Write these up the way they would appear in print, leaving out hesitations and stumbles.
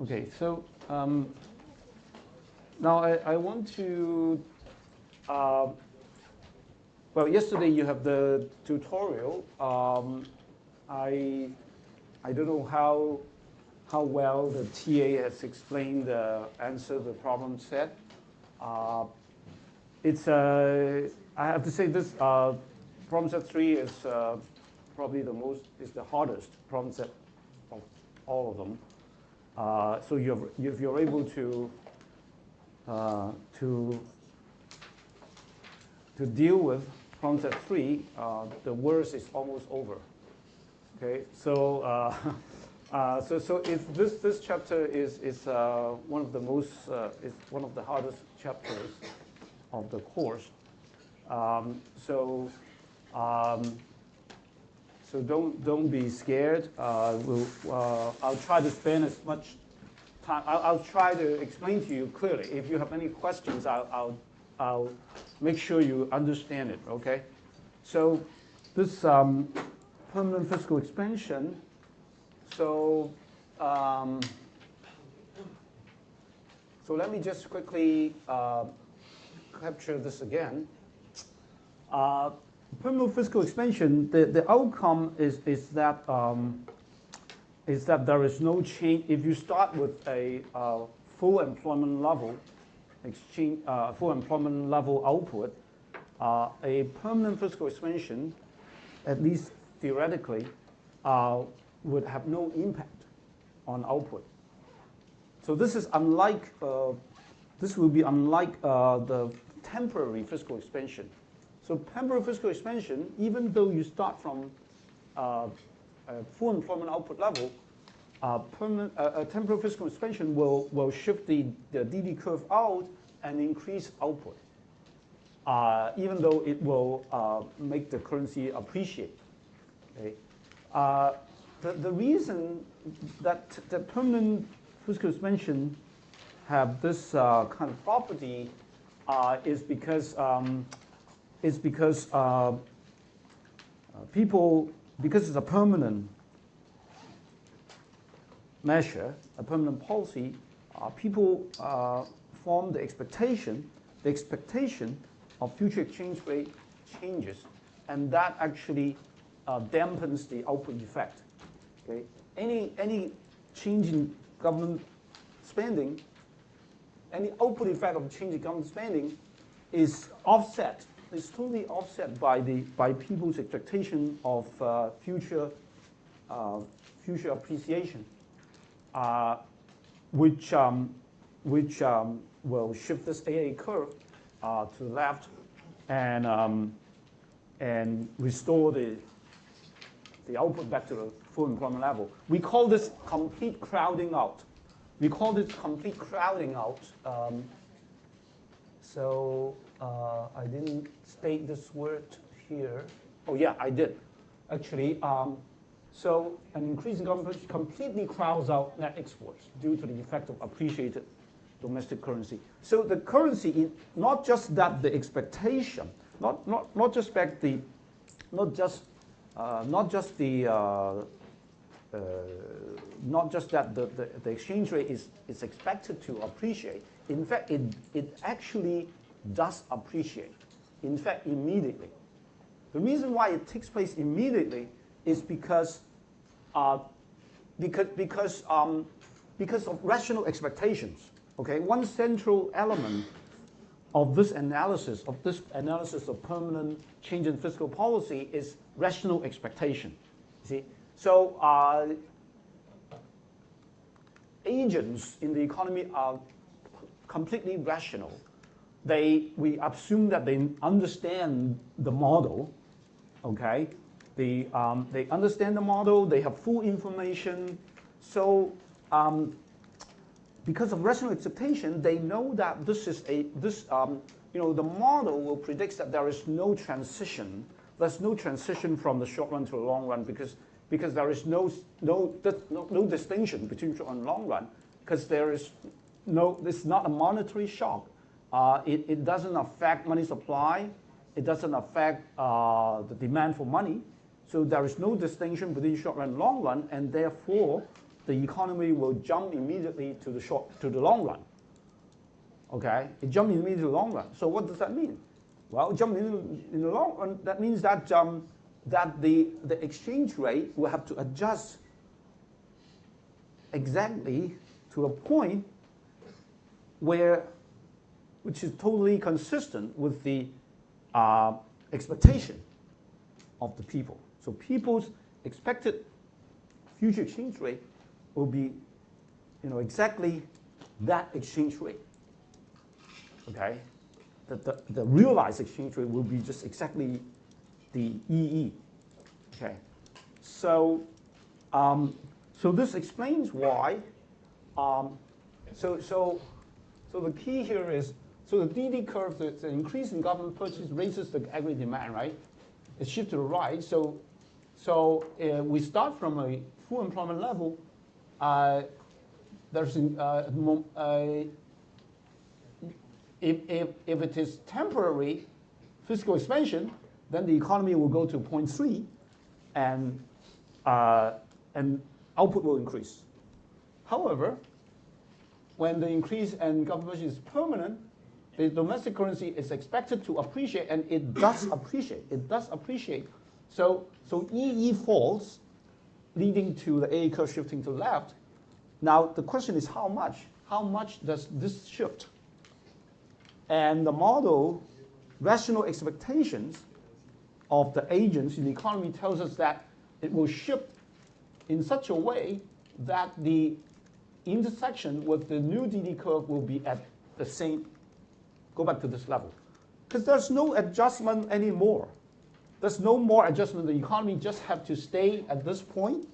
Okay, so now I want to, well, yesterday you have the tutorial. I don't know how well the TA has explained the answer to the problem set. It's I have to say this problem set 3 is probably is the hardest problem set of all of them. So if you're able to deal with problem set 3, the worst is almost over. Okay, so so if this chapter is one of the most is one of the hardest chapters of the course. So don't be scared. I'll try to spend as much time. I'll try to explain to you clearly. If you have any questions, I'll make sure you understand it. Okay. So this permanent physical expansion. So so let me just quickly capture this again. Permanent physical expansion, the outcome is that there is no change. If you start with a full employment level full employment level output, a permanent physical expansion, at least theoretically, would have no impact on output. So this is unlike this will be unlike the temporary physical expansion. So temporary physical expansion, even though you start from a full employment output level, temporary physical expansion will shift the DD curve out and increase output, even though it will make the currency appreciate. Okay? The reason that the permanent physical expansion have this kind of property is because because it's a permanent measure, a permanent policy, people form the expectation of future exchange rate changes, and that actually dampens the output effect. Okay, any change in government spending, any output effect of change in government spending is offset. It's totally offset by people's expectation of future appreciation, which will shift this AA curve to the left and restore the output back to the full employment level. We call this complete crowding out. So I didn't state this word here. Oh yeah, I did. Actually, so an increase in government purchase completely crowds out net exports due to the effect of appreciated domestic currency. So the currency, not just that the expectation, not just that the exchange rate is expected to appreciate. In fact, it actually does appreciate. In fact, immediately. The reason why it takes place immediately is because of rational expectations. Okay, one central element of this analysis of permanent change in fiscal policy is rational expectation. See, so agents in the economy are completely rational. We assume that they understand the model. Okay, they understand the model. They have full information. So because of rational expectation, they know that the model will predict that there is no transition. There's no transition from the short run to the long run because there is no distinction between short and long run, because this is not a monetary shock. It doesn't affect money supply. It doesn't affect the demand for money. So there is no distinction between short run and long run, and therefore the economy will jump immediately to the long run. Okay, it jumped immediately to the long run. So what does that mean? Well, jump in the long run. That means that that the exchange rate will have to adjust exactly to a point which is totally consistent with the expectation of the people. So people's expected future exchange rate will be, exactly that exchange rate. Okay, the realized exchange rate will be just exactly the EE. Okay, so this explains why. So the key here is, so the DD curve, the increase in government purchase raises the aggregate demand, right? It shifts to the right. So we start from a full employment level. There's if it is temporary fiscal expansion, then the economy will go to 0.3, and output will increase. However, when the increase in government budget is permanent, the domestic currency is expected to appreciate, and it does appreciate. It does appreciate. So EE falls, leading to the A curve shifting to the left. Now the question is how much? How much does this shift? And the model, rational expectations of the agents in the economy tells us that it will shift in such a way that the intersection with the new DD curve will be at the same, go back to this level. Because there's no adjustment anymore. There's no more adjustment. The economy just have to stay at this point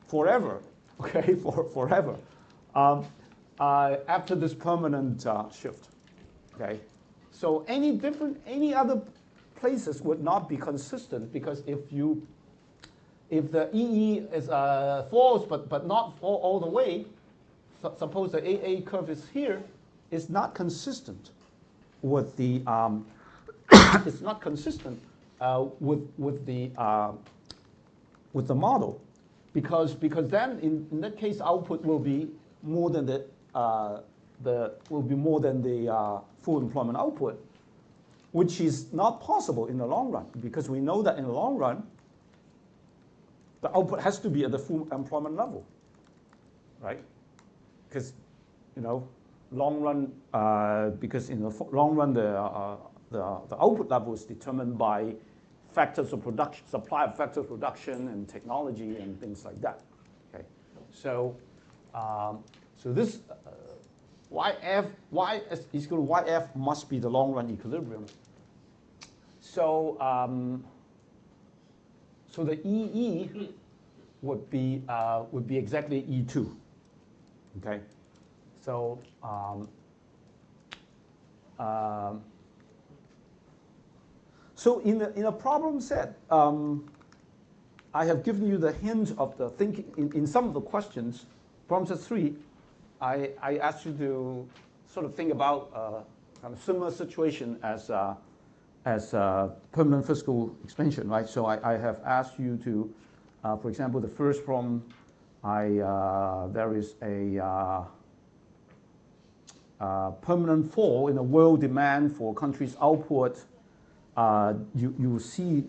forever, okay, forever, after this permanent shift, okay? So any other places would not be consistent, because if the EE is falls but not fall all the way, suppose the AA curve is here, it's not consistent with the it's not consistent with the model, because then in that case output will be more than the full employment output, which is not possible in the long run, because we know that in the long run the output has to be at the full employment level, right? Because long run, because in the long run the output level is determined by factors of production, supply factors of production and technology and things like that. Okay, so this YF is equal to YF must be the long run equilibrium. So so the EE would be exactly E2. Okay, so so in a problem set, I have given you the hint of the thinking in some of the questions. Problem set 3, I asked you to sort of think about kind of similar situation as permanent fiscal expansion, right? So I have asked you to, for example, the first problem, there is a permanent fall in the world demand for countries' output. You will see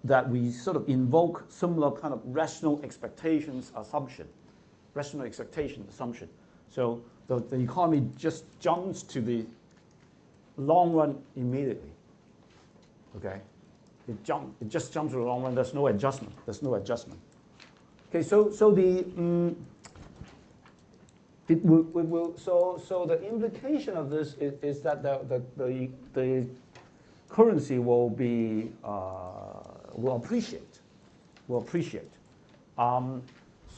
that we sort of invoke similar kind of rational expectation assumption. So the economy just jumps to the long run immediately. Okay, it just jumps to the long run. There's no adjustment. Okay, so the so the implication of this is that the currency will appreciate.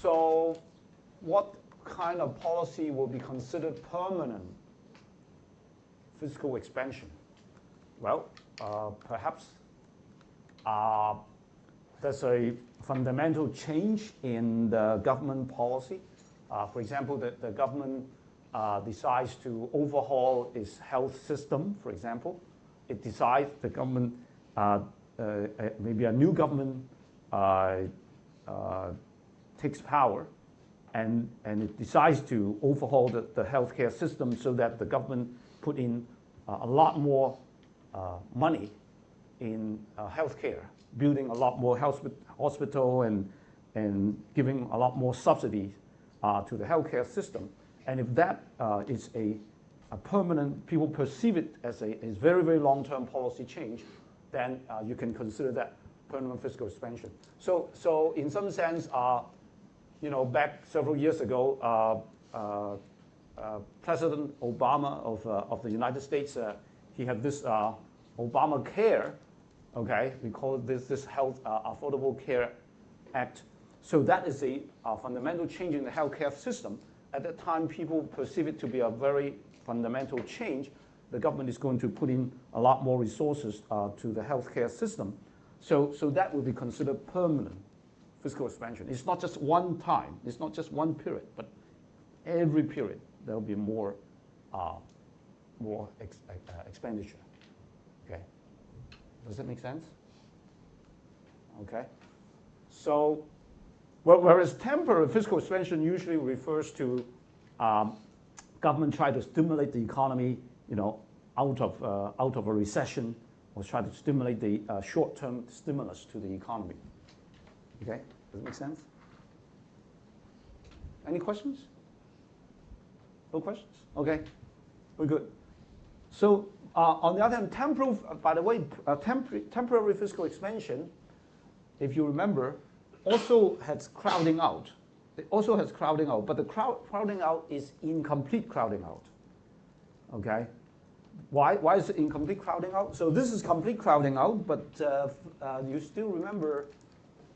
So what kind of policy will be considered permanent fiscal expansion? Well, perhaps there's a fundamental change in the government policy. For example, the government decides to overhaul its health system, for example. It decides the government, maybe a new government takes power, and it decides to overhaul the healthcare system so that the government put in a lot more money in healthcare, building a lot more hospital and giving a lot more subsidies to the healthcare system. And if that is a permanent, people perceive it as a very, very long-term policy change, then you can consider that permanent fiscal expansion. So in some sense, you know, back several years ago, President Obama of the United States, he had this Obamacare, okay, we call it this Health Affordable Care Act. So that is a fundamental change in the healthcare system. At that time, people perceive it to be a very fundamental change. The government is going to put in a lot more resources to the healthcare system. So that will be considered permanent fiscal expansion. It's not just one time, it's not just one period, but every period there will be more expenditure. Okay, does that make sense? Okay, so whereas temporary fiscal expansion usually refers to government try to stimulate the economy, you know, out of a recession, or try to stimulate the short-term stimulus to the economy. Okay, does it make sense? Any questions? No questions? Okay, we're good. So on the other hand, temporary fiscal expansion, if you remember, also has crowding out. It also has crowding out, but the crowding out is incomplete crowding out. Okay, why is it incomplete crowding out? So this is complete crowding out, but you still remember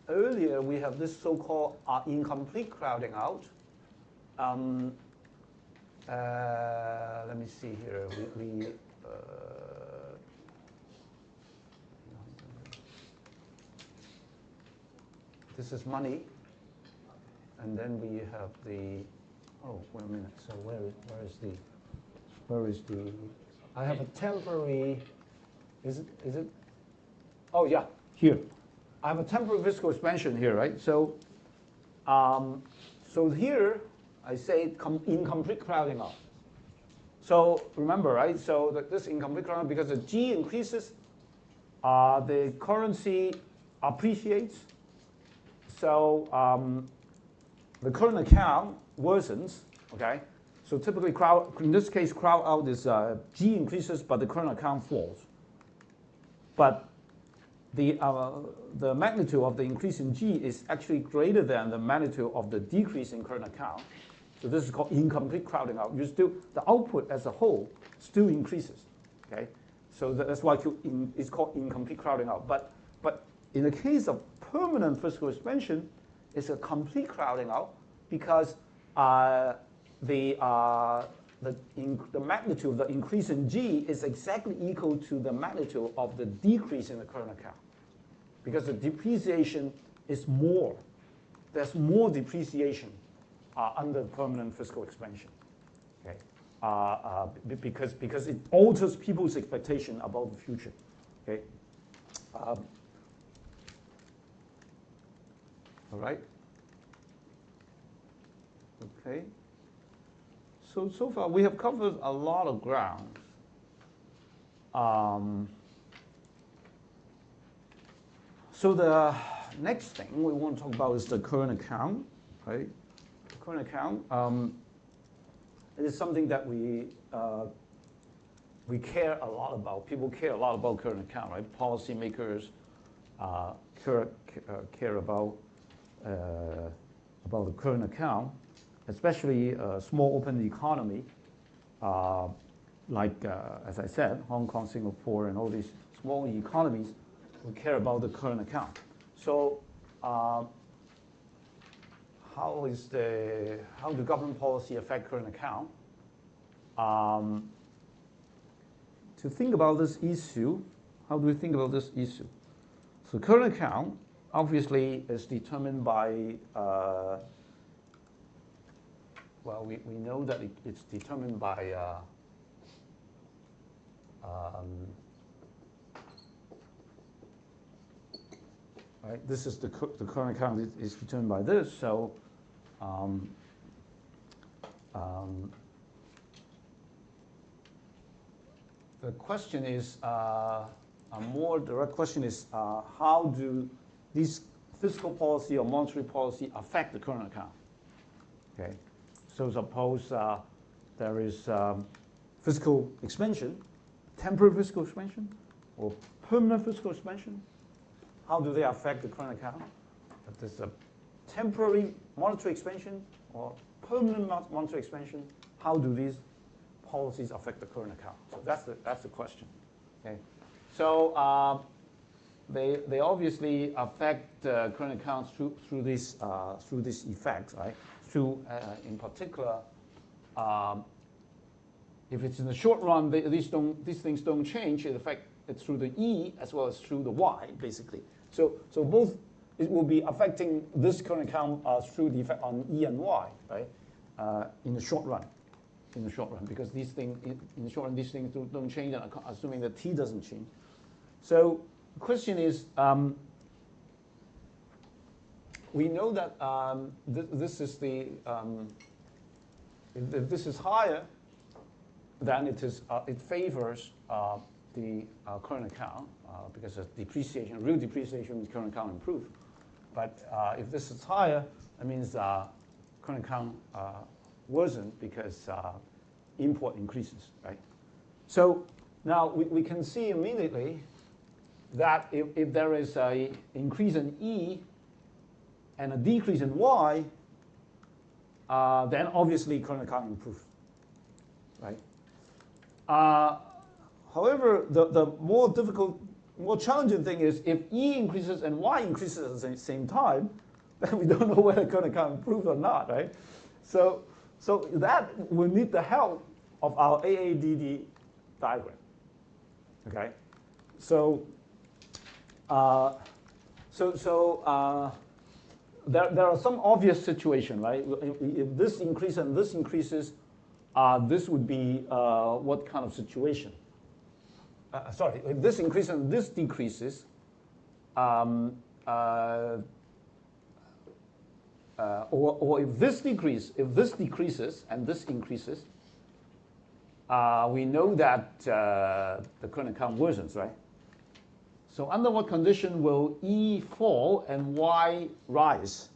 earlier we have this so-called incomplete crowding out. Let me see here. This is money, and then we have the. Oh, wait a minute. So where is the? I have a temporary. Is it? Oh yeah, here. I have a temporary fiscal expansion here, right? So, so here I say incomplete crowding out. So remember, right? So this incomplete crowding, because the G increases, the currency appreciates. So the current account worsens. Okay. So typically, in this case, crowd out is G increases, but the current account falls. But the magnitude of the increase in G is actually greater than the magnitude of the decrease in current account. So this is called incomplete crowding out. The output as a whole still increases. Okay, so that's why it's called incomplete crowding out. But in the case of permanent fiscal expansion, it's a complete crowding out because the magnitude of the increase in G is exactly equal to the magnitude of the decrease in the current account, because the depreciation is more. There's more depreciation under permanent fiscal expansion, okay? Because it alters people's expectation about the future, okay? All right. Okay. So far we have covered a lot of ground. So the next thing we want to talk about is the current account, right? The current account. It is something that we care a lot about. People care a lot about current account, right? Policymakers care about the current account, especially a small open economy, like, as I said, Hong Kong, Singapore, and all these small economies who care about the current account. So how do government policy affect current account? To think about this issue, how do we think about this issue? So current account obviously is determined by, well, we know that it's determined by right? This is the current account is determined by this. So the question is, a more direct question is, how do these fiscal policy or monetary policy affect the current account? Okay, so suppose there is fiscal expansion, temporary fiscal expansion, or permanent fiscal expansion. How do they affect the current account? If there's a temporary monetary expansion or permanent monetary expansion, how do these policies affect the current account? So that's the question. Okay, so they obviously affect the current accounts through these effects, right? Through in particular, if it's in the short run, these things don't change. It affects it through the E as well as through the Y, basically. So both it will be affecting this current account through the effect on E and Y, right? In the short run. In the short run, because these things in the short run, these things don't change, and assuming that T doesn't change. So the question is, we know that this is the if this is higher, then it favors the current account because of depreciation. Real depreciation means current account improve. But if this is higher, that means current account worsen because import increases, right? So now we can see immediately that if there is an increase in E and a decrease in Y, then obviously current account improves, right? However, the more difficult, more challenging thing is if E increases and Y increases at the same time, then we don't know whether current account improves or not, right? So that will need the help of our AADD diagram, okay? So there are some obvious situations, right? If this increases and this increases, this would be what kind of situation? Sorry, if this increases and this decreases, or if this decreases and this increases, we know that the current account worsens, right? So under what condition will E fall and Y rise?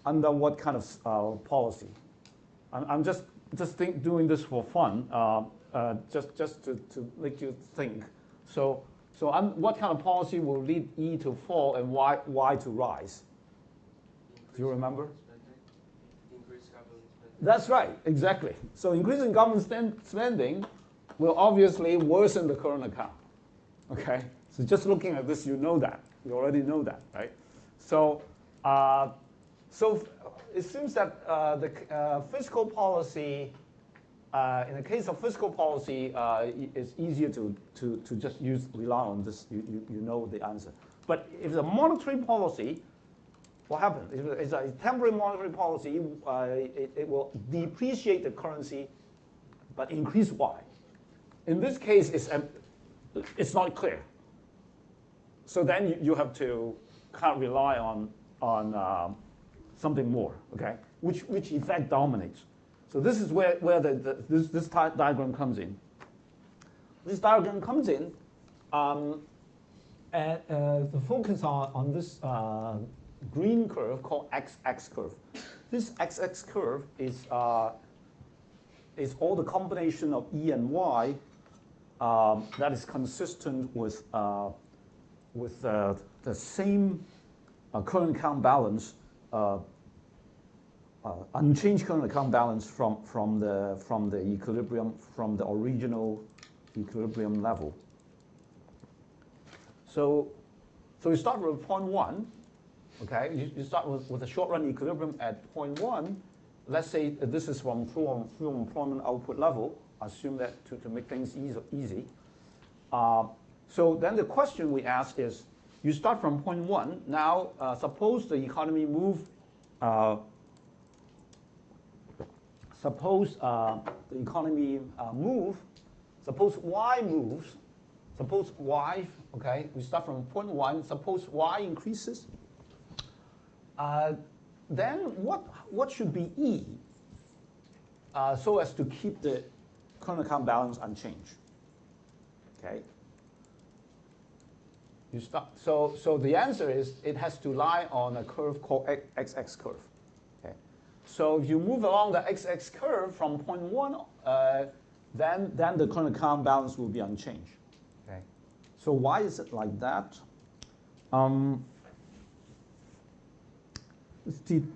Under what kind of policy? I'm just doing this for fun, just to make you think. So what kind of policy will lead E to fall and Y to rise? Do you remember? Increase government spending. That's right, exactly. So increasing government spending will obviously worsen the current account. Okay, so just looking at this, you know that. You already know that, right? So it seems that the fiscal policy, in the case of fiscal policy, it's easier to just rely on this. You know the answer. But if the monetary policy, what happens? If it's a temporary monetary policy, it will depreciate the currency, but increase Y. In this case, it's not clear. So then you have to kind of rely on something more, okay? Which effect dominates? So this is where this diagram comes in. This diagram comes in, and the focus on this green curve called XX curve. This XX curve is all the combination of E and Y that is consistent with the same current account balance, unchanged current account balance from the equilibrium, from the original equilibrium level. So you start with point 1, okay? You start with a short run equilibrium at point 1. Let's say this is from full employment output level. Assume that to make things easy. So then the question we ask is, you start from point 1. Now, suppose the economy moves. Suppose the economy moves. Suppose Y moves. Suppose Y. Okay, we start from point 1. Suppose Y increases. Then what should be E? so as to keep the current account balance unchanged. Okay. You start. So the answer is it has to lie on a curve called XX curve. Okay. So if you move along the XX curve from point 1, then the current account balance will be unchanged. Okay. So why is it like that? To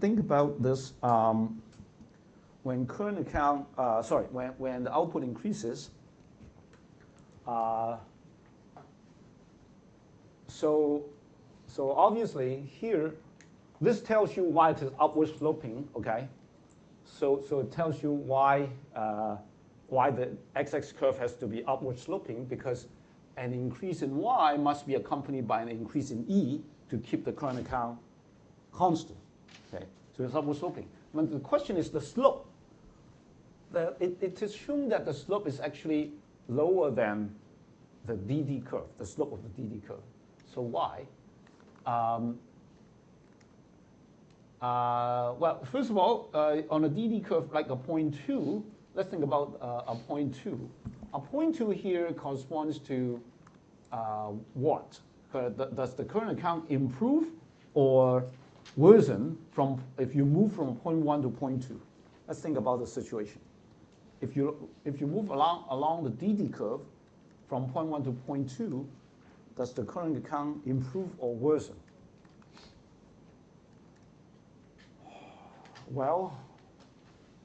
think about this, when current account, when the output increases, so obviously here, this tells you why it is upward sloping, okay? So it tells you why the XX curve has to be upward sloping, because an increase in Y must be accompanied by an increase in E to keep the current account constant, okay? So it's upward sloping. But the question is the slope. It is assumed that the slope is actually lower than the DD curve, the slope of the DD curve. So why? Well, first of all, on a DD curve like a point 2, let's think about a point 2. A point 2 here corresponds to what? Does the current account improve or worsen if you move from point 1 to point 2? Let's think about the situation. If you move along the DD curve from point 1 to point 2, does the current account improve or worsen? Well,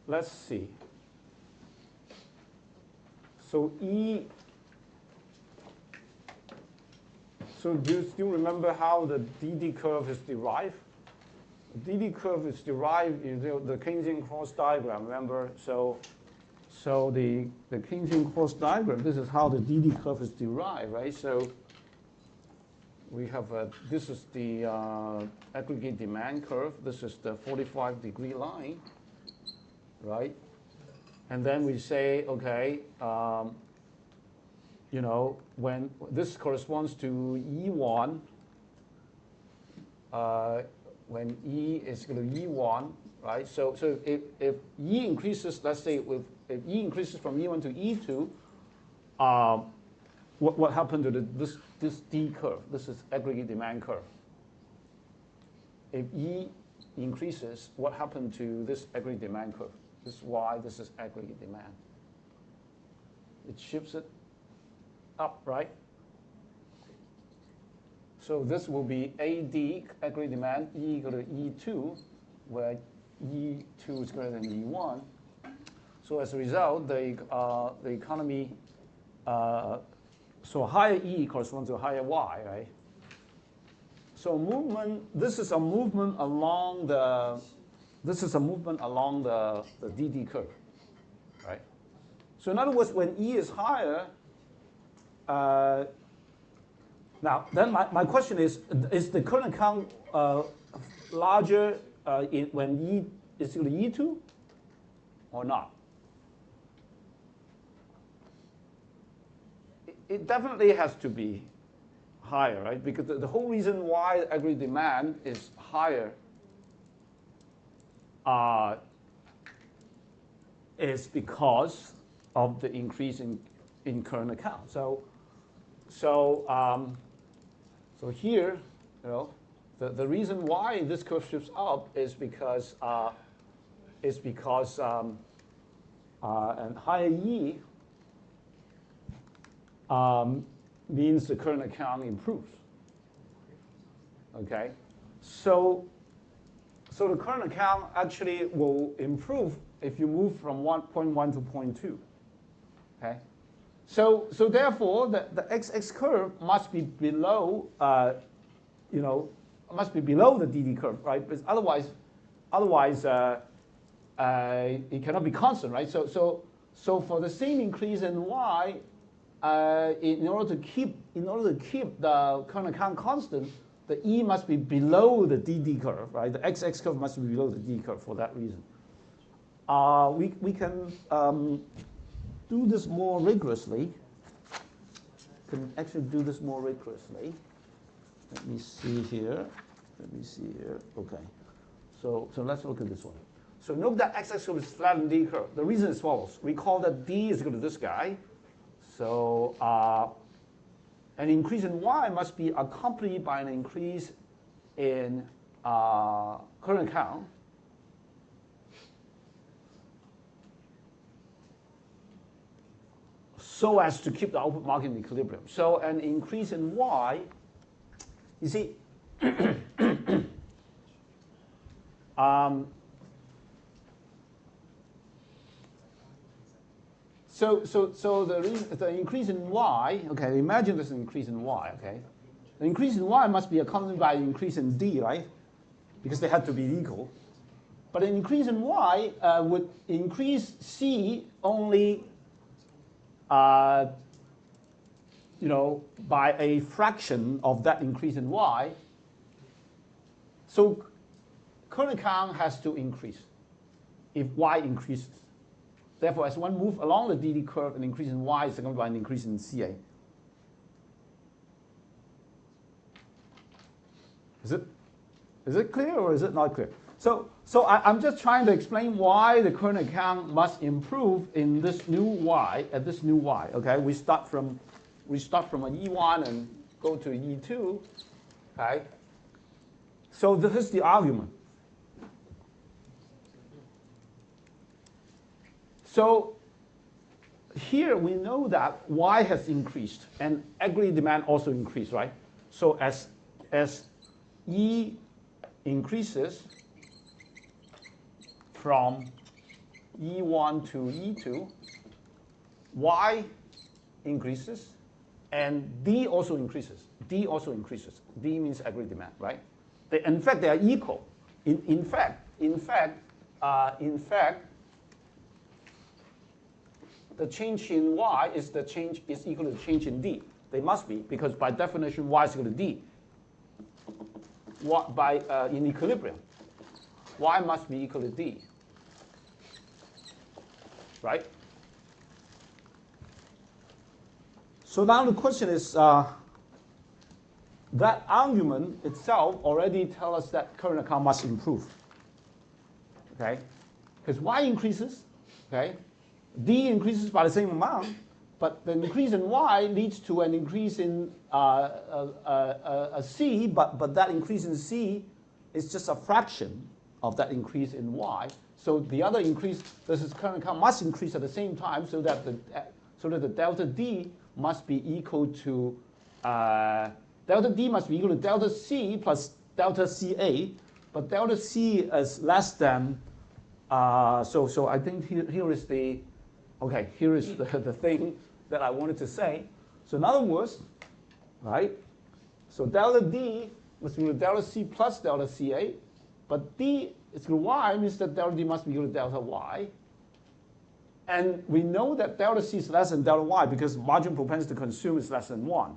let's see. So do you still remember how the DD curve is derived? The DD curve is derived in the Keynesian cross diagram, remember? So the Keynesian cross diagram, this is how the DD curve is derived, right? So we have this is the aggregate demand curve. This is the 45-degree line, right? And then we say, okay, you know, when this corresponds to E1, when E is equal to E1, right? So if E increases, let's say if E increases from E1 to E2, what happened to this D curve? This is aggregate demand curve. If E increases, what happened to this aggregate demand curve? This is Y, this is aggregate demand. It shifts it up, right? So this will be AD, aggregate demand, E equal to E2, where E2 is greater than E1. So as a result, the economy, so higher E corresponds to higher Y, right? So movement, this is a movement along the DD curve, right? So in other words, when E is higher, now then my question is the current account larger when E is equal to E2 or not? It definitely has to be higher, right? Because the whole reason why aggregate demand is higher is because of the increase in current account. So here, you know, the reason why this curve shifts up is because and higher E means the current account improves. Okay, so the current account actually will improve if you move from point 1 to point 2. Okay, so therefore the XX curve must be below, you know, must be below the DD curve, right? Because otherwise it cannot be constant, right? So for the same increase in Y, in order to keep the current account constant, the E must be below the DD curve, right? The XX curve must be below the D curve for that reason. We can do this more rigorously. Can actually do this more rigorously. Let me see here. Okay. So let's look at this one. So note that x-axis is flattened D curve. The reason is follows. Recall that D is equal to this guy. So an increase in y must be accompanied by an increase in current account. So as to keep the output market in equilibrium. So an increase in y, you see, so the increase in y, okay, imagine there's an increase in y, okay? The increase in y must be accompanied by an increase in d, right? Because they had to be equal. But an increase in y would increase c only by a fraction of that increase in y. So current account has to increase if y increases. Therefore, as one moves along the DD curve, an increase in y is accompanied by an increase in CA. Is it clear or is it not clear? So I'm just trying to explain why the current account must improve in this new y, at this new y. Okay, we start from an E1 and go to E2. Okay. So this is the argument. So here we know that y has increased and aggregate demand also increased, right? So as E increases from E1 to E2, y increases and D also increases. D also increases. D means aggregate demand, right? In fact, they are equal. In fact, the change in y is equal to the change in D. They must be, because by definition y is equal to D. In equilibrium, y must be equal to D. Right? So now the question is, that argument itself already tells us that current account must improve. Okay? Because y increases, okay? D increases by the same amount, but the increase in y leads to an increase in a C, but that increase in C is just a fraction of that increase in y. So the other increase, this is current account, must increase at the same time, so that the delta D must be equal to delta D must be equal to delta C plus delta CA, but delta C is less than. So I think here is the thing that I wanted to say. So in other words, right? So delta D must be equal to delta C plus delta CA, but D is equal to y means that delta D must be equal to delta y. And we know that delta C is less than delta y because marginal propensity to consume is less than 1,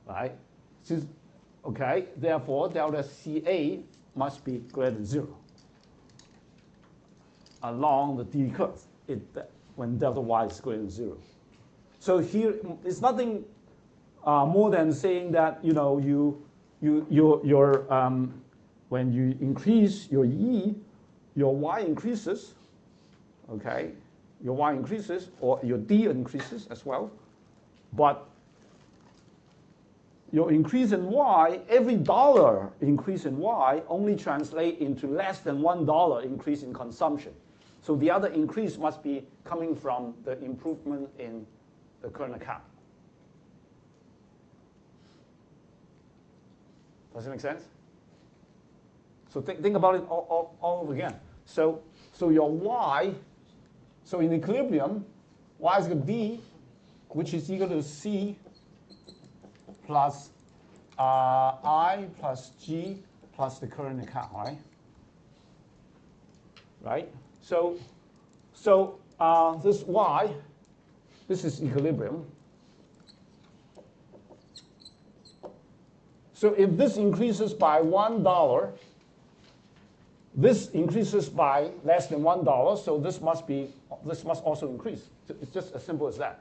right? Okay, therefore delta CA must be greater than 0 along the D curve when delta y is greater than 0. So here it's nothing more than saying that when you increase your E, your y increases, okay? Your y increases, or your D increases as well. But your increase in y, every dollar increase in y only translate into less than $1 increase in consumption. So the other increase must be coming from the improvement in the current account. Does it make sense? So think about it all over again. So your y, so in equilibrium, y is equal to D, which is equal to C plus I plus G plus the current account, right? Right? So this y, this is equilibrium. So if this increases by $1, this increases by less than $1, so this must also increase. It's just as simple as that.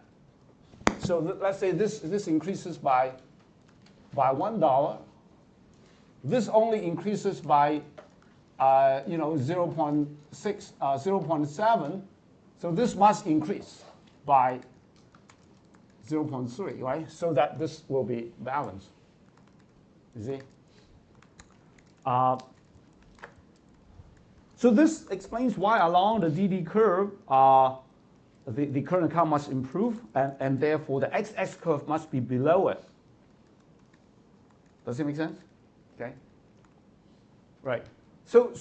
So let's say this increases by $1. This only increases by 0.6, 0.7, so this must increase by 0.3, right? So that this will be balanced. You see? So this explains why along the DD curve, the current account must improve, and therefore the XX curve must be below it. Does it make sense? Okay. Right. So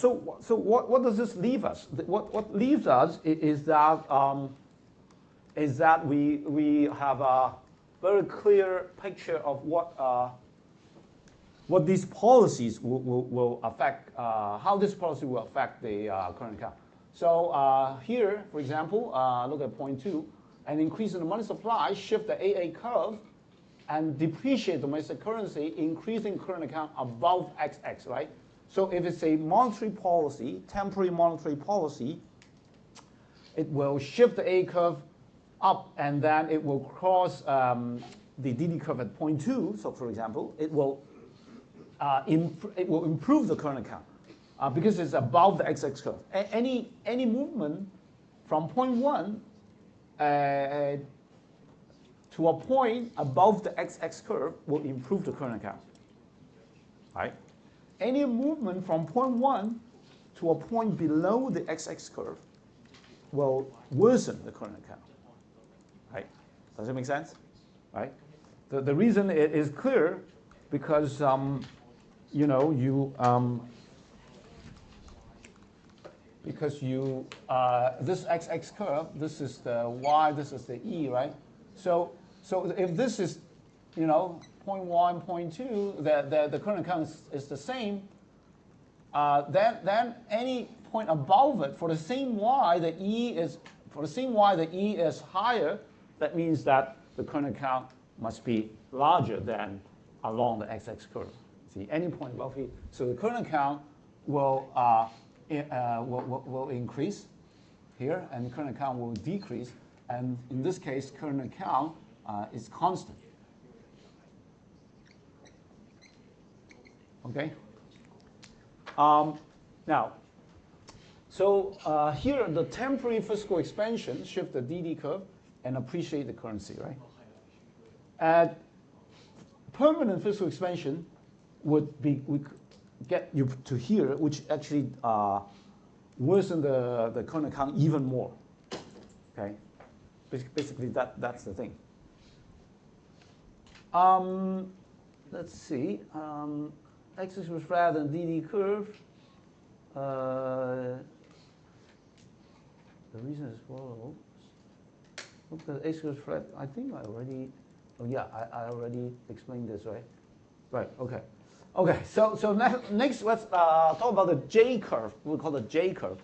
what does this leave us? What leaves us is that we have a very clear picture of what these policies will affect, how this policy will affect the current account. So here, for example, look at point 2, an increase in the money supply shift the AA curve and depreciate domestic currency, increasing current account above XX, right? So if it's a monetary policy, temporary monetary policy, it will shift the A curve up, and then it will cross the DD curve at point 2. So for example, it will improve the current account because it's above the XX curve. Any movement from point 1 to a point above the XX curve will improve the current account, right? Any movement from point 1 to a point below the XX curve will worsen the current account, right? Does it make sense? Right? The reason it is clear because this XX curve, this is the Y, this is the E, right? So if this is, 0.1, 0.2, the current account is the same, then any point above it for the same Y, the E is higher. That means that the current account must be larger than along the XX curve. See, any point above here, so the current account will increase here, and current account will decrease. And in this case, current account is constant. Okay. Now, so here the temporary fiscal expansion shift the DD curve and appreciate the currency, right? Permanent fiscal expansion would get you to here, which actually worsen the current account even more. Okay, basically that's the thing. Let's see. X was flat and DD curve. The reason is follows. Look at X was flat. I think I already. Oh yeah, I already explained this, right? Right. Okay. Okay. So next let's talk about the J curve. We call it J curve.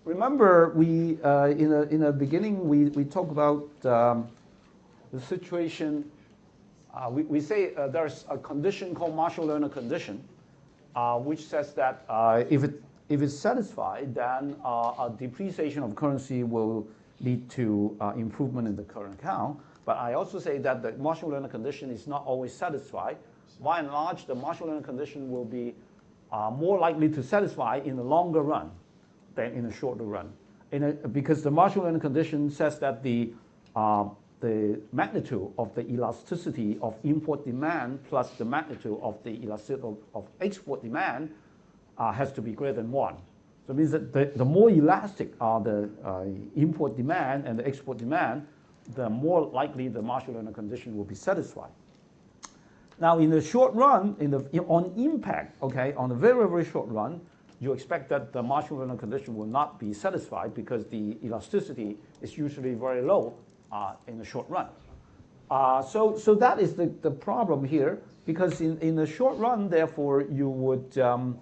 Remember we in the beginning we talked about the situation. We say there's a condition called Marshall-Lerner condition, which says that if it's satisfied, then a depreciation of currency will lead to improvement in the current account. But I also say that the Marshall-Lerner condition is not always satisfied. By and large, the Marshall-Lerner condition will be more likely to satisfy in the longer run than in the shorter run. Because the Marshall-Lerner condition says that the magnitude of the elasticity of import demand plus the magnitude of the elasticity of export demand has to be greater than 1. So it means that the more elastic are the import demand and the export demand, the more likely the Marshall-Lerner condition will be satisfied. Now, in the short run, on impact, okay, on a very, very short run, you expect that the Marshall-Lerner condition will not be satisfied because the elasticity is usually very low in the short run. So that is the problem here, because in the short run, therefore, the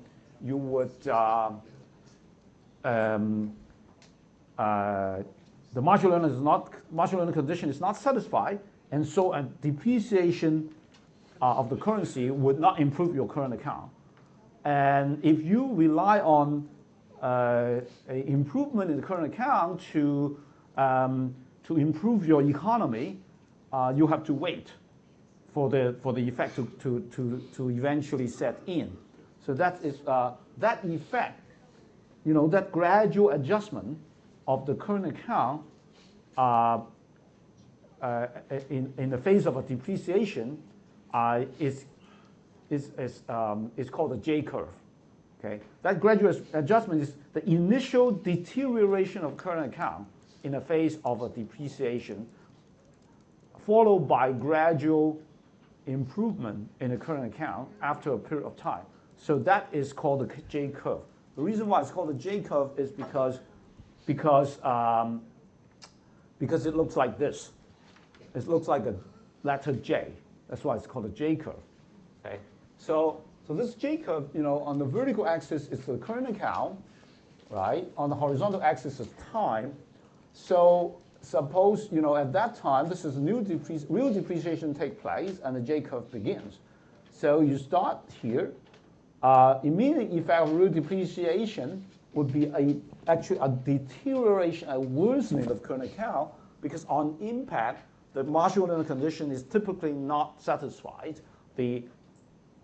Marshall-Lerner condition is not satisfied, and so a depreciation of the currency would not improve your current account. And if you rely on an improvement in the current account to improve your economy, you have to wait for the effect to eventually set in. So that is that effect, that gradual adjustment of the current account in the face of a depreciation is called the J curve. Okay, that gradual adjustment is the initial deterioration of current account in the face of a depreciation, followed by gradual improvement in the current account after a period of time. So that is called the J curve. The reason why it's called the J curve is because it looks like this. It looks like a letter J. That's why it's called a J curve. Okay, so this J curve, on the vertical axis is the current account, right? On the horizontal axis is time. So suppose, at that time, this is real depreciation take place, and the J curve begins. So you start here. Immediate effect of real depreciation would be actually a deterioration, a worsening of current account, because on impact, the Marshall-Lerner condition is typically not satisfied. The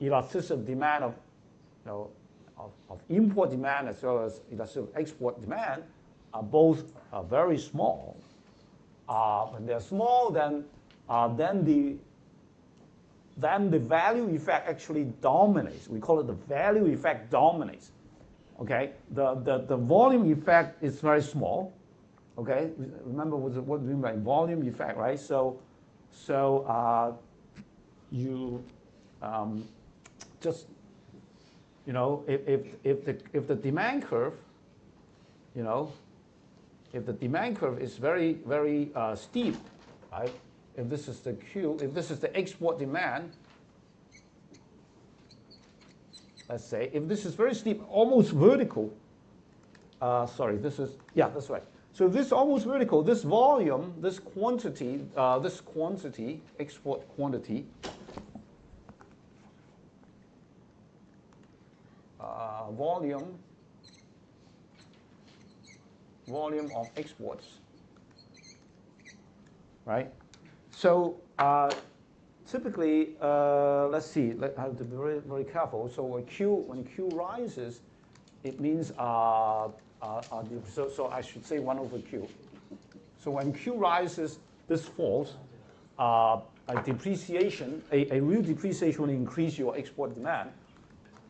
elasticity of demand of import demand as well as elasticity of export demand are both very small. When they're small, then the value effect actually dominates. We call it the value effect dominates. Okay, the volume effect is very small. Okay, remember what we mean by volume effect, right? So you just if the demand curve, if the demand curve is very steep, right? If this is the Q, if this is the export demand, let's say, if this is very steep, almost vertical. Sorry, this is that's right. So this almost vertical, this volume, this quantity, export quantity, volume of exports, right? So typically, let's see, I have to be very careful. So when Q rises, it means so I should say 1 over Q. So when Q rises, this falls. A depreciation, a real depreciation will increase your export demand.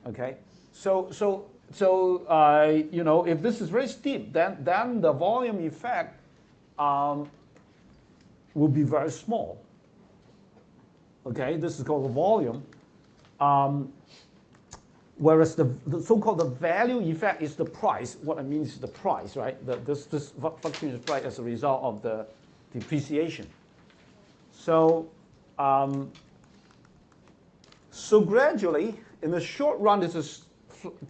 Okay, so if this is very steep, then the volume effect will be very small. Okay, this is called the volume. Whereas the so-called the value effect is the price. What I mean is the price, right? This fluctuation is price as a result of the depreciation. So gradually, in the short run, this is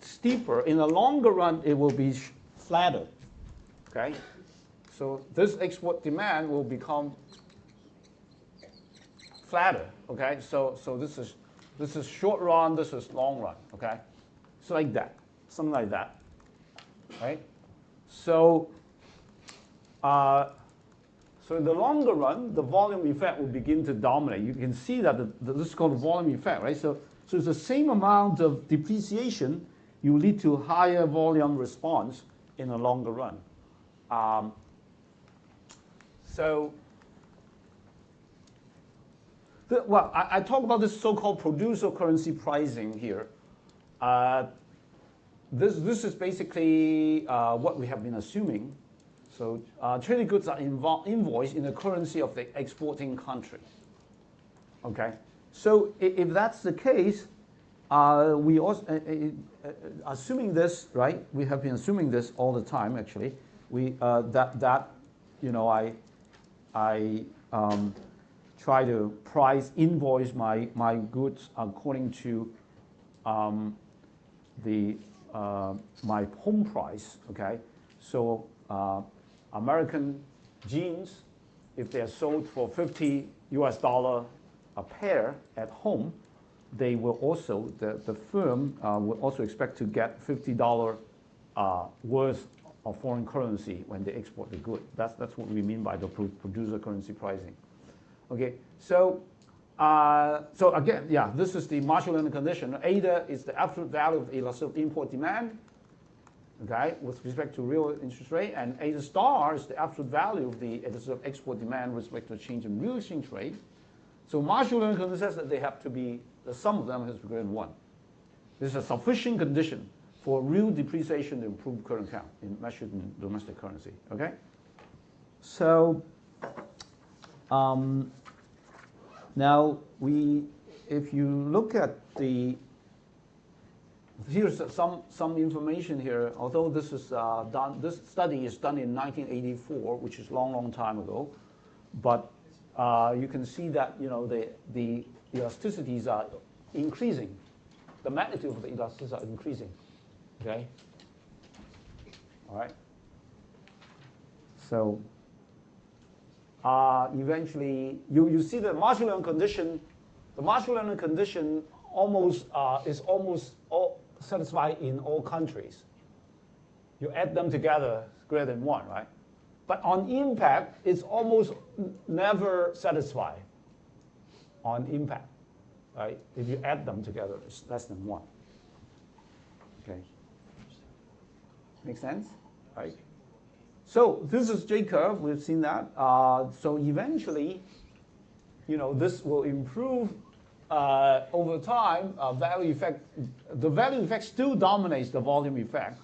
steeper. In the longer run, it will be flatter. Okay, so this export demand will become flatter. Okay, so this is short run, this is long run, okay? So like that, something like that, right? So, so in the longer run, the volume effect will begin to dominate. You can see that this is called the volume effect, right? So it's the same amount of depreciation, you lead to higher volume response in the longer run. Well, I talk about this so-called producer currency pricing here. This is basically what we have been assuming. So traded goods are invoiced in the currency of the exporting country. Okay, so if that's the case, we also assuming this, right? We have been assuming this all the time. Actually, I try to invoice my goods according to my home price. Okay, so American jeans, if they are sold for $50 a pair at home, they will also the firm will also expect to get $50 worth of foreign currency when they export the good. That's what we mean by the producer currency pricing. Okay, so So again, yeah, this is the marginal lending condition. Eta is the absolute value of elastic import demand, okay, with respect to real interest rate, and eta star is the absolute value of the elastic export demand with respect to change in real exchange rate. So marginal lending condition says that they have to be, the sum of them has to be greater than 1. This is a sufficient condition for real depreciation to improve current account measured in domestic currency, okay? So now if you look at here's some information here. Although this is this study is done in 1984, which is long time ago, but you can see that the elasticities are increasing. The magnitude of the elasticities are increasing. Okay. All right. So eventually, you see the marginal lending condition. The marginal lending condition is almost all satisfied in all countries. You add them together, it's greater than 1, right? But on impact, it's almost never satisfied. On impact, right? If you add them together, it's less than 1. Okay. Make sense? Right? So this is J curve. We've seen that. So eventually, this will improve over time. Value effect. The value effect still dominates the volume effect,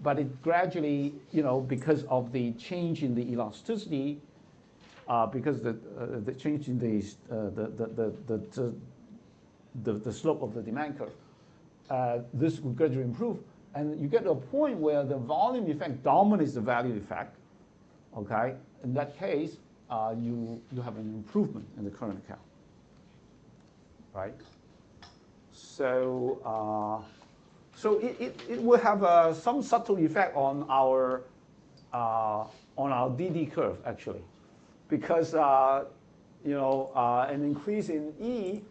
but it gradually, because of the change in the elasticity, because the change in the slope of the demand curve, this will gradually improve. And you get to a point where the volume effect dominates the value effect, okay? In that case, you have an improvement in the current account, right? So, it will have some subtle effect on our DD curve, actually, because an increase in E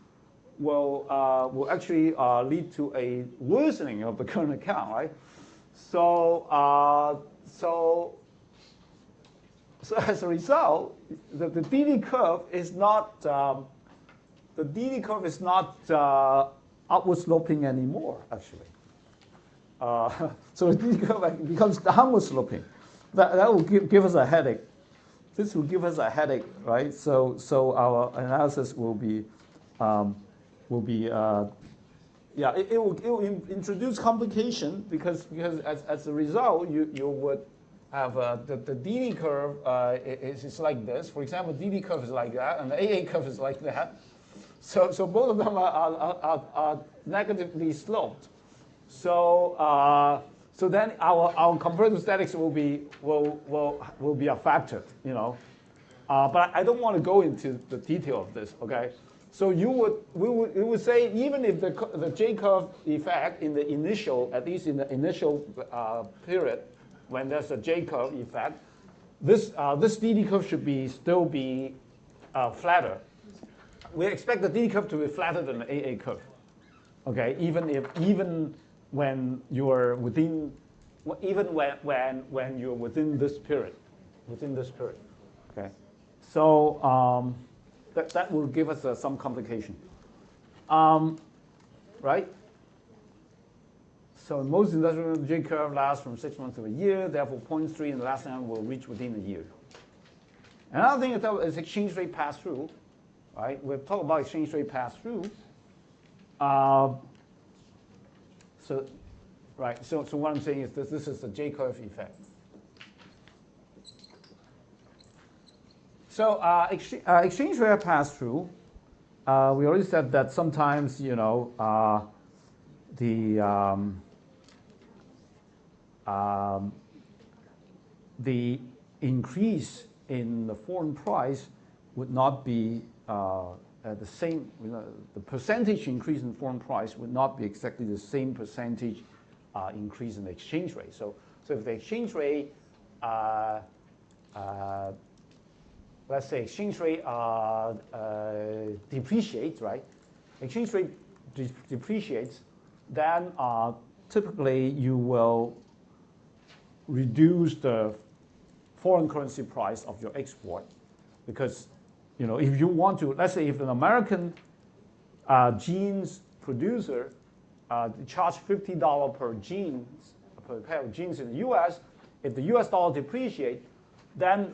will actually lead to a worsening of the current account, right? So as a result, the DD curve is not upward sloping anymore, actually. So the DD curve becomes downward sloping. That will give us a headache. This will give us a headache, right? So our analysis will be it will introduce complication because as a result you would have the DD curve is like this. For example, DD curve is like that, and the AA curve is like that. So both of them are negatively sloped. So then our comparative statics will be affected, But I don't want to go into the detail of this, okay? So we would say even if the J curve effect in the initial, at least in the initial period, when there's a J curve effect, this DD curve should still be flatter. We expect the DD curve to be flatter than the AA curve, okay? Even when you're within this period, okay? So that will give us some complication, right? So most industrial J curve lasts from 6 months to a year. Therefore, 0.3 in the last time will reach within a year. Another thing is exchange rate pass-through, right? We've talked about exchange rate pass-through. So what I'm saying is this is the J curve effect. So exchange rate pass-through, we already said that sometimes the increase in the foreign price would not be the same. The percentage increase in foreign price would not be exactly the same percentage increase in the exchange rate. So if the exchange rate let's say exchange rate depreciates, right? Exchange rate depreciates, then typically you will reduce the foreign currency price of your export, because if you want to, let's say if an American jeans producer charge $50 per jeans, per pair of jeans in the US, if the US dollar depreciate, then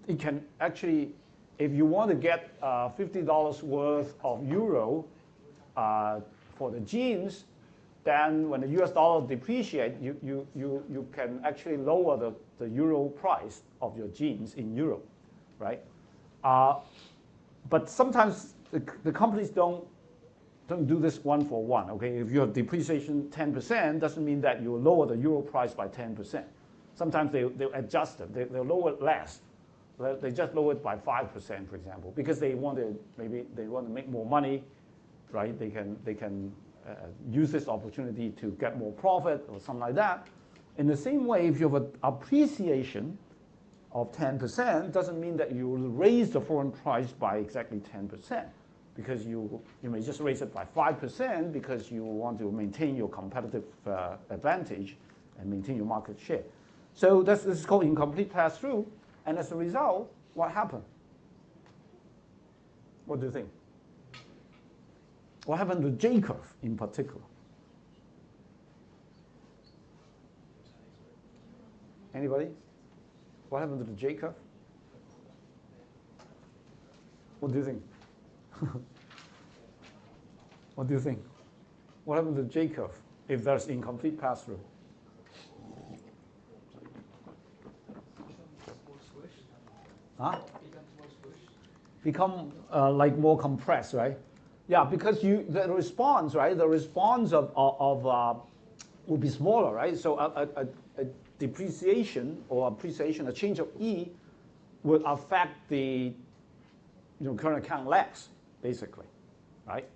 it can actually, if you want to get $50 worth of euro for the jeans, then when the US dollar depreciate, you can actually lower the euro price of your jeans in Europe, right? But sometimes the companies don't do this one for one, okay? If you have depreciation 10%, doesn't mean that you lower the euro price by 10%. Sometimes they'll adjust it. They'll lower it less. They just lower it by 5%, for example, because they want to, maybe they want to make more money, right? They can use this opportunity to get more profit or something like that. In the same way, if you have an appreciation of 10%, doesn't mean that you will raise the foreign price by exactly 10%, because you may just raise it by 5% because you want to maintain your competitive advantage and maintain your market share. So this is called incomplete pass-through, and as a result, what happened? What do you think? What happened to J-curve in particular? Anybody? What happened to the J-curve? What do you think? What do you think? What happened to the J-curve if there's incomplete pass-through? Huh? Become like more compressed, right? Yeah, because the response, right? The response of will be smaller, right? So a depreciation or appreciation, a change of E, will affect the current account less, basically, right?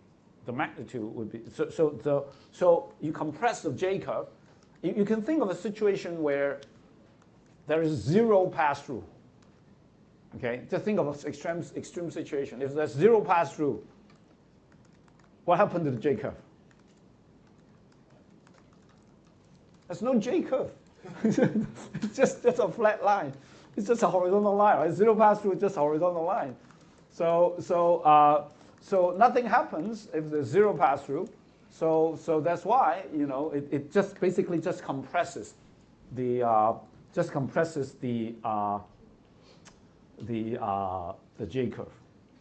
The magnitude would be so you compress the J curve. You can think of a situation where there is zero pass-through. Okay, just think of an extreme situation. If there's zero pass-through, what happened to the J curve? There's no J curve. It's just a flat line. It's just a horizontal line. Right? Zero pass-through is just a horizontal line. So nothing happens if there's zero pass-through. So that's why it just basically just compresses the J curve.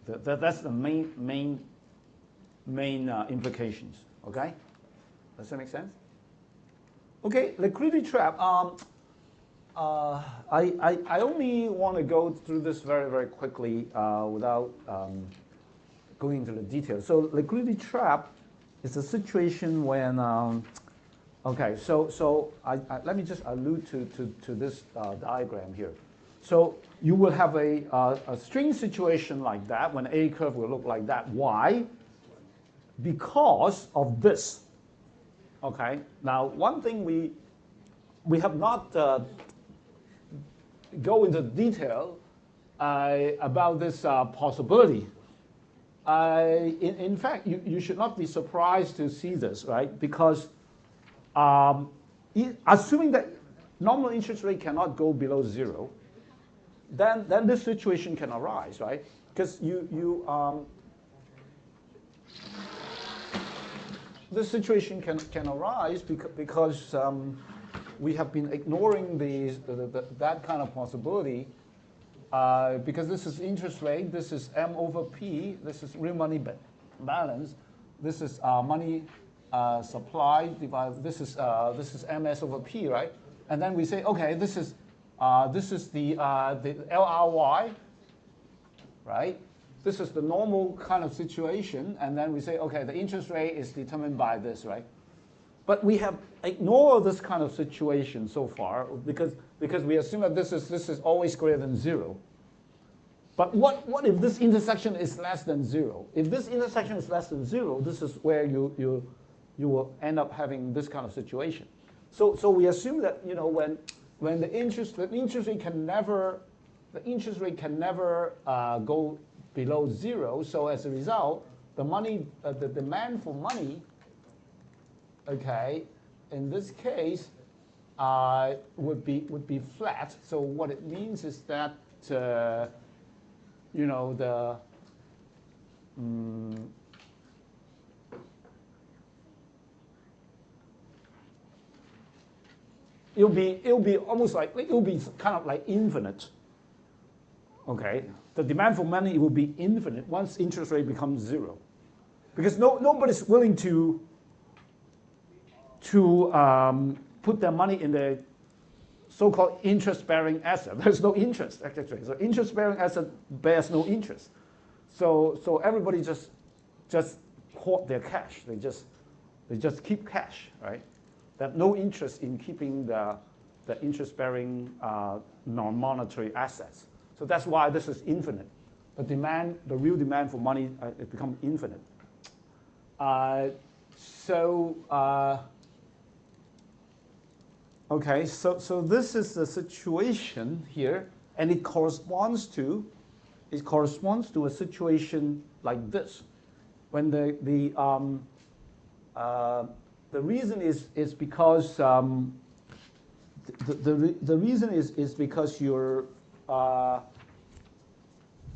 That's the main implications. Okay, does that make sense? Okay, liquidity trap. I only want to go through this very, very quickly without going into the details. So liquidity trap is a situation when, okay, so let me just allude to this diagram here. So you will have a string situation like that when A curve will look like that. Why? Because of this. Okay, now one thing we have not go into detail about this possibility. In fact, you should not be surprised to see this, right? Because assuming that nominal interest rate cannot go below zero, then this situation can arise, right? Because this situation can arise because we have been ignoring that kind of possibility because this is interest rate, this is M over P, this is real money balance, this is money supply divided, this is MS over P, right? And then we say, okay, this is the LRY, right? This is the normal kind of situation, and then we say, okay, the interest rate is determined by this, right? But we have ignored this kind of situation so far because we assume that this is always greater than zero. But what if this intersection is less than zero? If this intersection is less than zero, this is where you will end up having this kind of situation. So we assume that when the interest rate can never go below zero. So as a result, the demand for money, okay, in this case, would be flat. So what it means is that it'll be almost like, it'll be kind of like infinite. Okay, the demand for money will be infinite once interest rate becomes zero, because nobody's willing to put their money in the so-called interest-bearing asset. There's no interest actually. So interest-bearing asset bears no interest. So everybody just hoard their cash. They just keep cash, right? They have no interest in keeping the interest-bearing non-monetary assets. So that's why this is infinite. The real demand for money, it becomes infinite. Okay, so this is the situation here, and it corresponds to a situation like this, when the reason is because the reason is because you're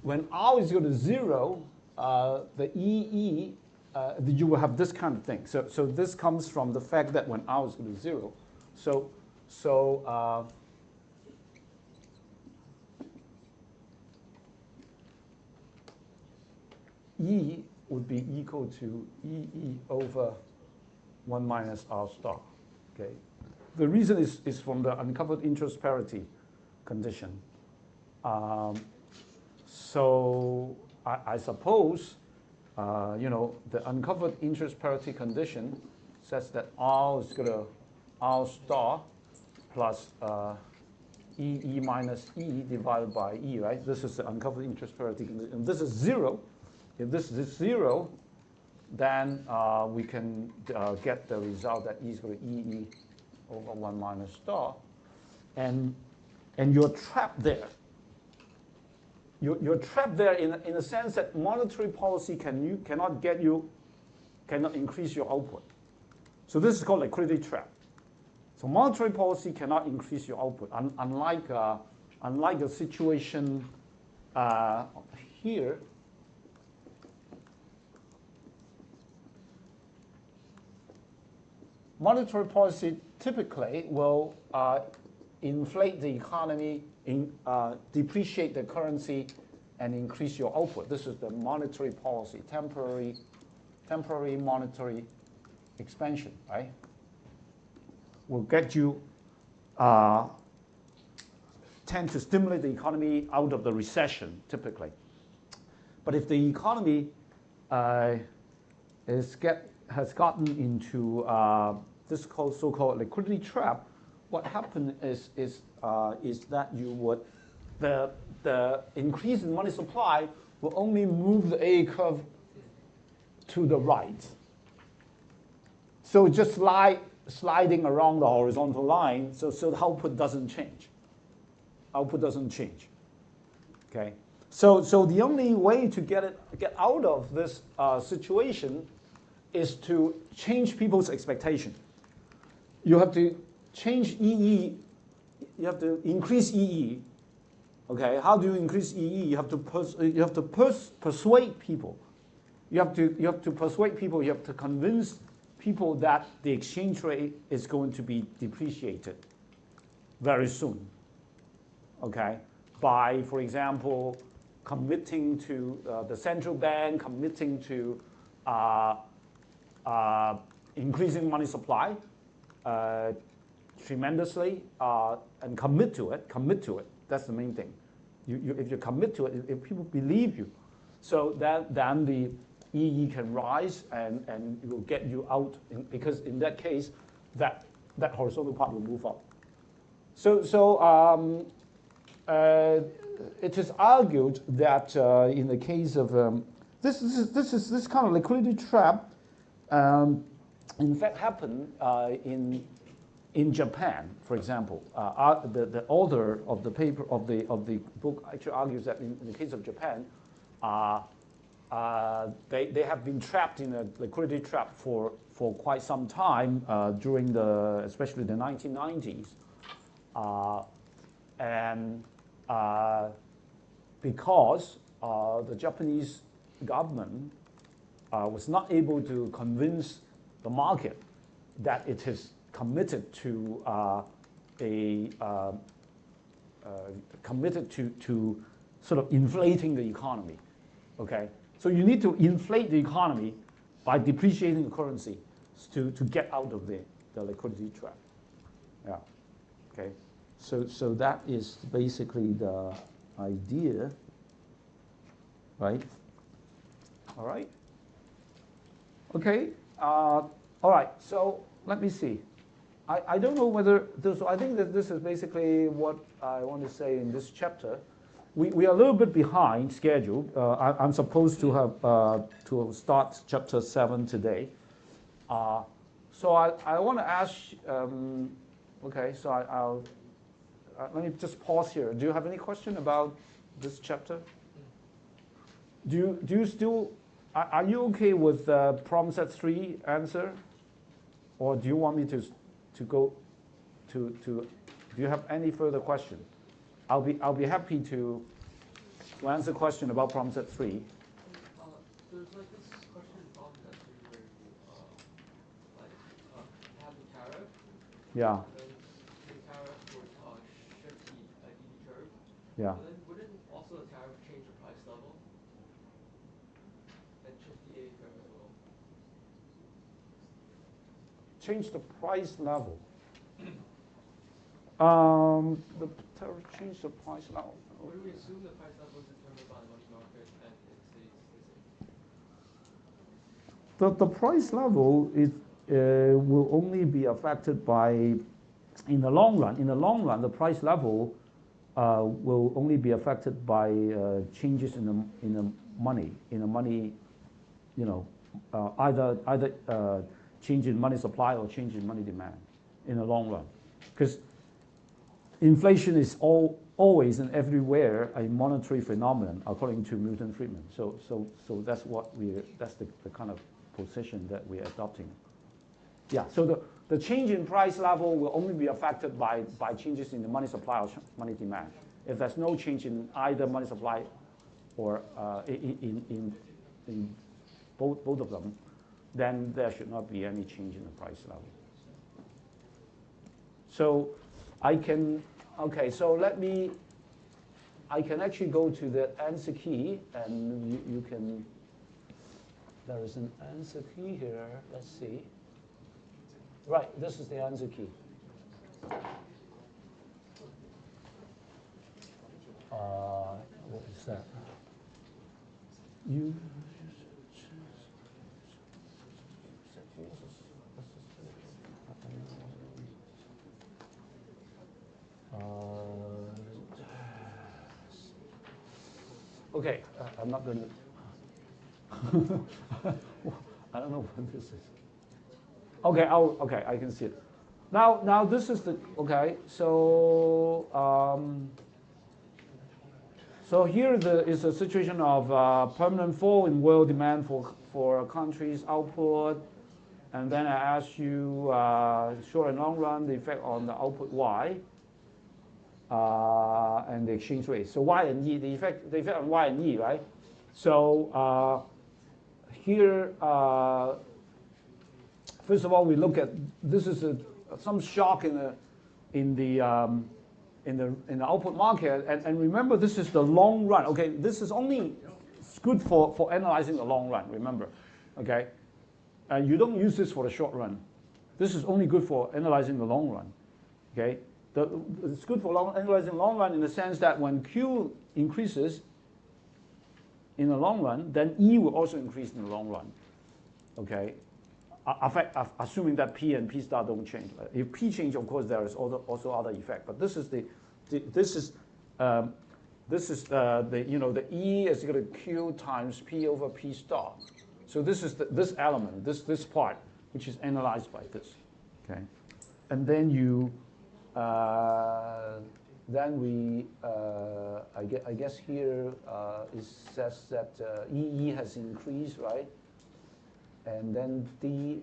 when R is equal to 0, the EE you will have this kind of thing. So this comes from the fact that when R is equal to 0, so E would be equal to EE over 1 minus R star. Okay. The reason is from the uncovered interest parity condition. So I suppose the uncovered interest parity condition says that R is equal to R star plus EE minus E divided by E, right? This is the uncovered interest parity condition. And this is 0. If this is 0, then we can get the result that E is equal to EE over 1 minus star. And you're trapped there. You're trapped there in a sense that monetary policy cannot increase your output. So this is called liquidity trap. So monetary policy cannot increase your output, unlike the situation here. Monetary policy typically will inflate the economy, depreciate the currency, and increase your output. This is the monetary policy, temporary monetary expansion, right? Will get you, tend to stimulate the economy out of the recession, typically. But if the economy has gotten into this so-called liquidity trap, what happened is that the increase in money supply will only move the A curve to the right. So just sliding around the horizontal line, so the output doesn't change. Output doesn't change. Okay. So the only way to get out of this situation is to change people's expectation. You have to change EE. You have to increase EE. Okay. How do you increase EE? You have to persuade people. You have to persuade people. You have to convince people that the exchange rate is going to be depreciated very soon. Okay. By, for example, committing to the central bank, committing to increasing money supply tremendously, and commit to it. That's the main thing. If you commit to it, if people believe you, so then the EE can rise and it will get you out, because in that case, that horizontal part will move up. So it is argued that in the case of this kind of liquidity trap, in fact, happened in Japan, for example. The author of the paper of the book actually argues that in the case of Japan, they have been trapped in a liquidity trap for quite some time during especially the 1990s, and because the Japanese government was not able to convince the market that it is committed to committed to sort of inflating the economy. Okay, so you need to inflate the economy by depreciating the currency to get out of the liquidity trap. Yeah. Okay. So that is basically the idea, right? All right. Okay. All right. So let me see. I don't know whether this. I think that this is basically what I want to say in this chapter. We are a little bit behind schedule. I'm supposed to have to start chapter 7 today. So I want to ask. Okay. So I'll let me just pause here. Do you have any question about this chapter? Do you still? Are you okay with problem set 3 answer, or do you want me to go to? Do you have any further question? I'll be happy to answer question about problem set 3. There's like this question in problem set 3 where you have the tariff. Yeah. And then the tariff would shift the ED curve. Yeah. But then wouldn't also the tariff change the price level and shift the ED curve as well? Change the price level. The tariff change the price level. Or do we assume the price level is determined by the money market and it stays the same? The price level is will only be affected by, in the long run. In the long run, the price level will only be affected by changes in the money. You know, either change in money supply or change in money demand in the long run, because inflation is always and everywhere a monetary phenomenon according to Milton Friedman. So that's that's the kind of position that we're adopting. Yeah. So the change in price level will only be affected by changes in the money supply or money demand. If there's no change in either money supply or in both of them, then there should not be any change in the price level. So I can actually go to the answer key, and you can, there is an answer key here, let's see. Right, this is the answer key. What is that? Okay, I'm not going to. I don't know what this is. Okay, okay, I can see it. Now this is the okay. So so here is a situation of permanent fall in world demand for a country's output, and then I ask you short and long run the effect on the output Y. And the exchange rate. So Y and E, the effect on Y and E, right? So here, first of all, we look at this is some shock in the output market, and remember this is the long run. Okay, this is only good for analyzing the long run. Remember, okay, you don't use this for the short run. This is only good for analyzing the long run. Okay. It's good for analyzing long run in the sense that when Q increases in the long run, then E will also increase in the long run. Okay, assuming that P and P star don't change. If P change, of course, there is also other effect. But this is the the E is equal to Q times P over P star. So this is this element, this part, which is analyzed by this. Okay, and then you. Then we, I guess here it says that EE has increased, right? And then D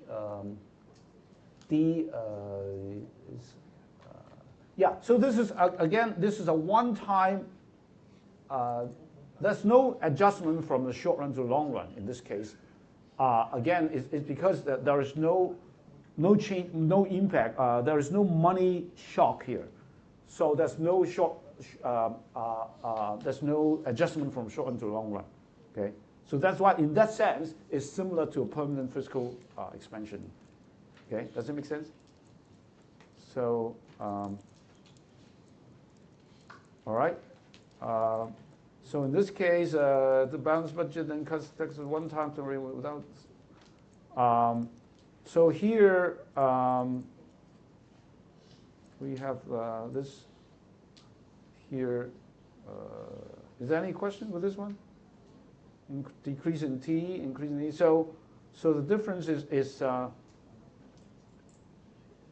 is, yeah. So this is again, this is a one-time. There's no adjustment from the short run to long run in this case. Again, it's because there is no no change, no impact. There is no money shock here, so there's no there's no adjustment from short run to long run. Okay, so that's why, in that sense, it's similar to a permanent fiscal expansion. Okay, does it make sense? So, all right. So in this case, the balanced budget then cuts taxes one time to without. So here we have this here. Is there any question with this one? Decrease in T, increase in E. So the difference is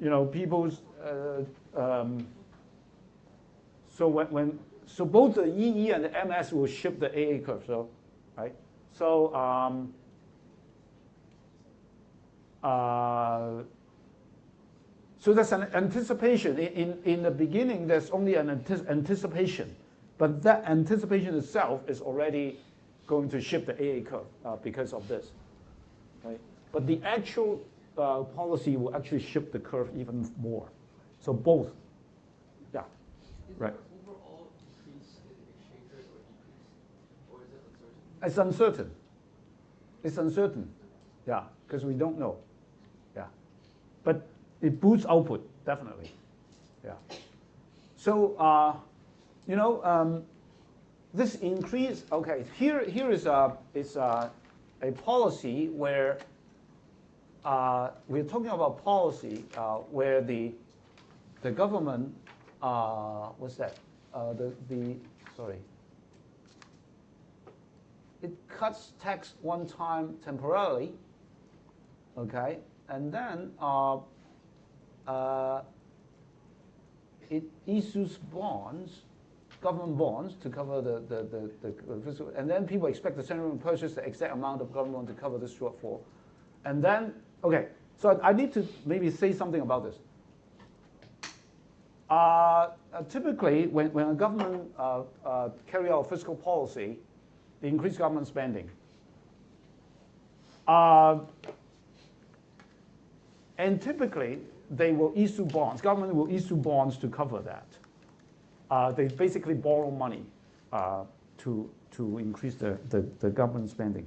you know, people's. So both the EE and the MS will shift the AA curve. So, right. So so that's an anticipation. In the beginning, there's only an anticipation, but that anticipation itself is already going to shift the AA curve because of this. Right. But the actual policy will actually shift the curve even more. So both. Yeah. Right. Overall increase in exchange rate or decrease, or is it uncertain? It's uncertain. It's uncertain. Yeah, because we don't know. Yeah. But it boosts output, definitely. Yeah. So, you know, this increase, okay, here is a policy where we're talking about policy where the government, what's that? Sorry. It cuts tax one time temporarily, okay, and then it issues bonds, government bonds, to cover the fiscal, and then people expect the central bank to purchase the exact amount of government bond to cover this shortfall, and then okay. So I need to maybe say something about this. Typically, when a government carry out fiscal policy, they increase government spending. And typically, they will issue bonds. Government will issue bonds to cover that. They basically borrow money to increase the government spending.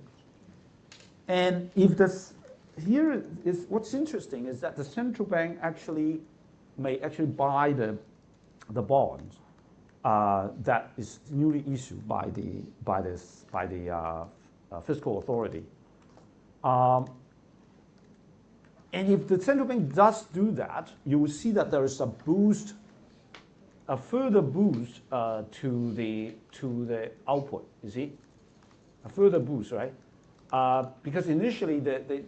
And if this, here is what's interesting is that the central bank may actually buy the bonds that is newly issued by the fiscal authority. And if the central bank does do that, you will see that there is a further boost to the output. You see, a further boost, right? Because initially the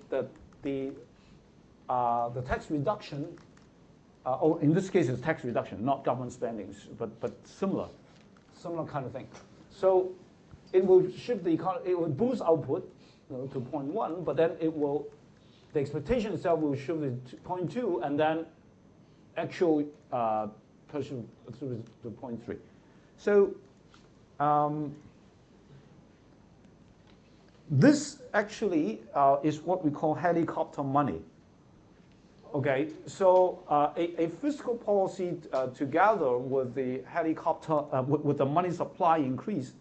tax reduction, or in this case it's tax reduction, not government spending, but similar kind of thing. So it will shift the economy. It will boost output, you know, to 0.1, but then the expectation itself will shift it to 0.2, and then actual purchase to 0.3. So this actually is what we call helicopter money. Okay, so a fiscal policy together with the helicopter, with the money supply increase,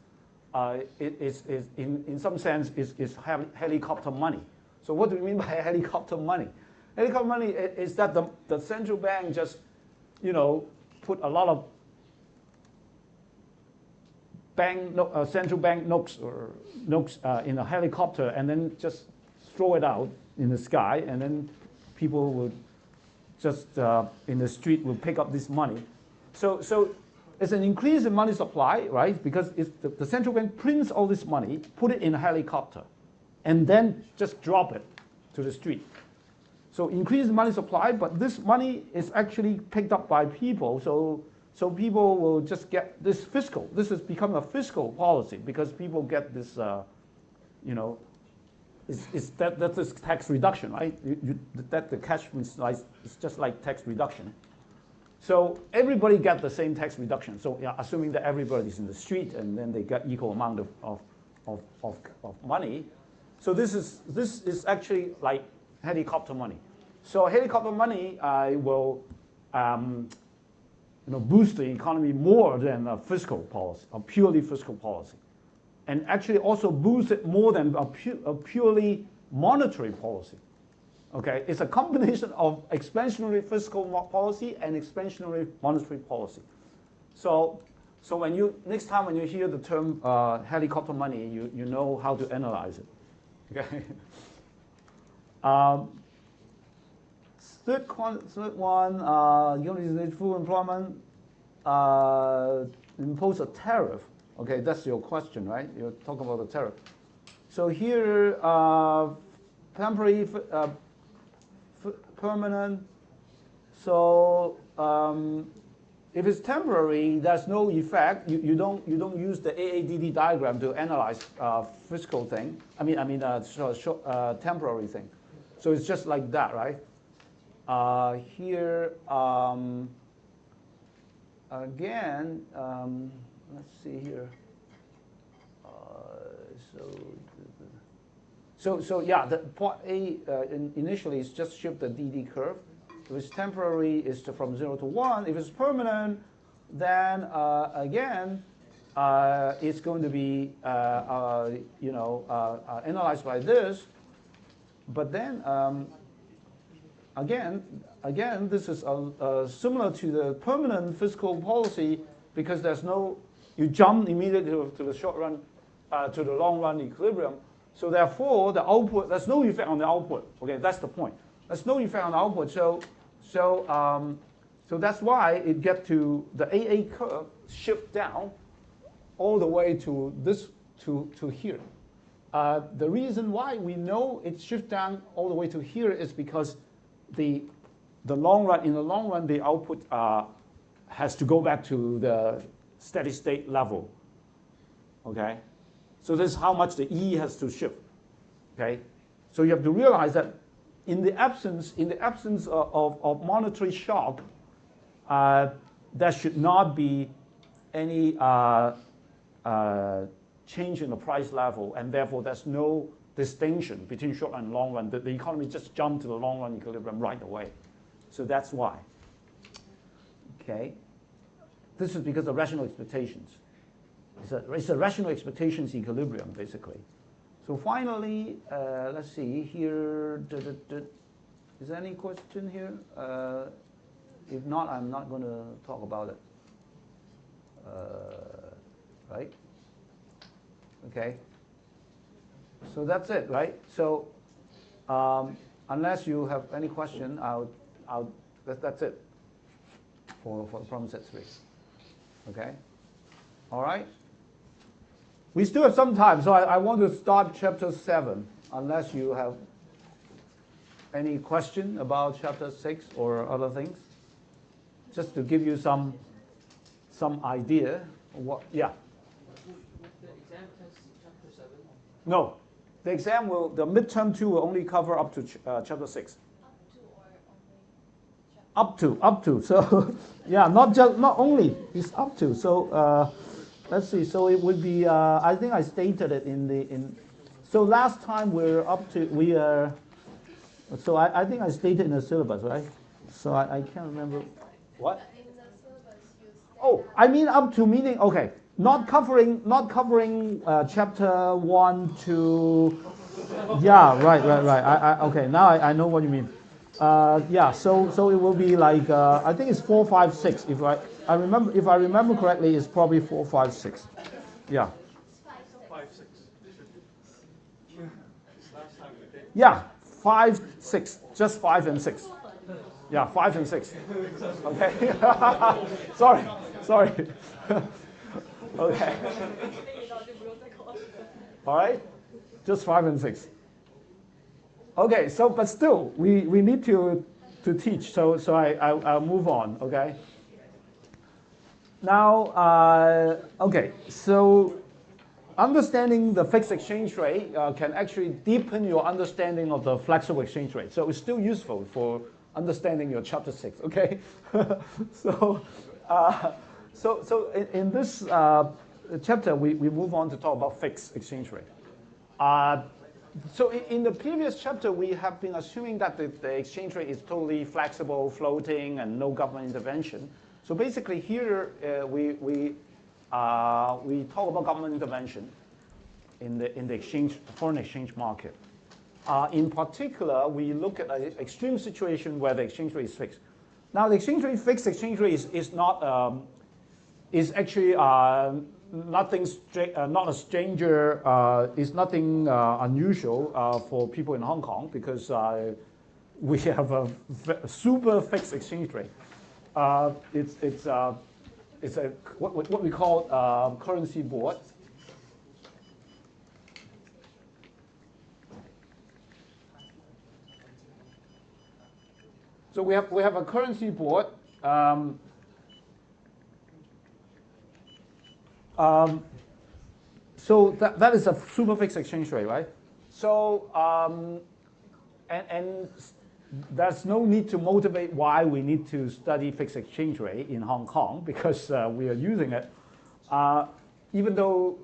is in some sense is helicopter money. So what do we mean by helicopter money? Helicopter money is that the central bank just, you know, put a lot of central bank notes in a helicopter and then just throw it out in the sky, and then people would just in the street will pick up this money. So it's an increase in money supply, right? Because the central bank prints all this money, put it in a helicopter, and then just drop it to the street. So increase money supply, but this money is actually picked up by people. So people will just get this fiscal. This has become a fiscal policy because people get this, you know, that's this tax reduction, right? That the cash is just like tax reduction. So everybody get the same tax reduction. So yeah, assuming that everybody's in the street and then they get equal amount of money. So this is actually like helicopter money. So helicopter money will boost the economy more than a fiscal policy, a purely fiscal policy, and actually also boost it more than a purely monetary policy. Okay, it's a combination of expansionary fiscal policy and expansionary monetary policy. So when next time when you hear the term helicopter money, you know how to analyze it. Okay. Third one, unit full employment, impose a tariff. Okay, that's your question, right? You're talking about the tariff. So here, temporary, permanent. So if it's temporary, there's no effect. You don't use the AADD diagram to analyze fiscal thing. Temporary thing. So it's just like that, right? Here again, let's see here. So yeah, the point A initially is just shift the DD curve. If it's temporary, it's from 0 to 1. If it's permanent, then again, it's going to be analyzed by this. But then again, this is similar to the permanent fiscal policy because there's no, you jump immediately to the short run, to the long run equilibrium. So therefore, the output, there's no effect on the output. Okay, that's the point. There's no effect on the output. So that's why it gets to the AA curve shift down all the way to this to here. The reason why we know it shift down all the way to here is because in the long run, the output has to go back to the steady state level. Okay, so this is how much the E has to shift. Okay, so you have to realize that in the absence of monetary shock, there should not be any change in the price level, and therefore there's no distinction between short run and long run. The economy just jumped to the long run equilibrium right away. So that's why. Okay, this is because of rational expectations. It's a rational expectations equilibrium, basically. So finally, let's see here. Is there any question here? If not, I'm not going to talk about it. Right? Okay. So that's it, right? So unless you have any question, that's it for problem set 3. Okay. All right. We still have some time, so I want to start chapter 7, unless you have any question about chapter 6 or other things. Just to give you some idea. What? Yeah. The exam test chapter 7? No, the midterm 2 will only cover up to chapter 6. Up to. So yeah, not only, it's up to. So let's see. So it would be. I think I stated it So last time we are. So I think I stated in the syllabus, right? So I can't remember. What? In the syllabus you stated. Oh, I mean up to meaning okay. Not covering chapter 1 to. Yeah, right. Okay, now I know what you mean. Yeah, so it will be like I think it's 4, 5, 6. If I remember correctly, it's probably 4, 5, 6. Yeah. 5, 6. Last time we did. Yeah, 5, 6. Just 5 and 6. Yeah, 5 and 6. Okay. Sorry. Okay. All right. Just 5 and 6. Okay, so but still, we need to teach. So I'll move on. Okay. Now, okay. So understanding the fixed exchange rate can actually deepen your understanding of the flexible exchange rate. So it's still useful for understanding your chapter 6. Okay. So in this chapter, we move on to talk about fixed exchange rate. So in the previous chapter, we have been assuming that the exchange rate is totally flexible, floating, and no government intervention. So basically here, we talk about government intervention in the foreign exchange market. In particular, we look at an extreme situation where the exchange rate is fixed. Now, the fixed exchange rate is not is actually not a stranger. Is nothing unusual for people in Hong Kong because we have a super fixed exchange rate. It's a what we call currency board. So we have a currency board. So that is a super fixed exchange rate, right? So and there's no need to motivate why we need to study fixed exchange rate in Hong Kong because we are using it, even though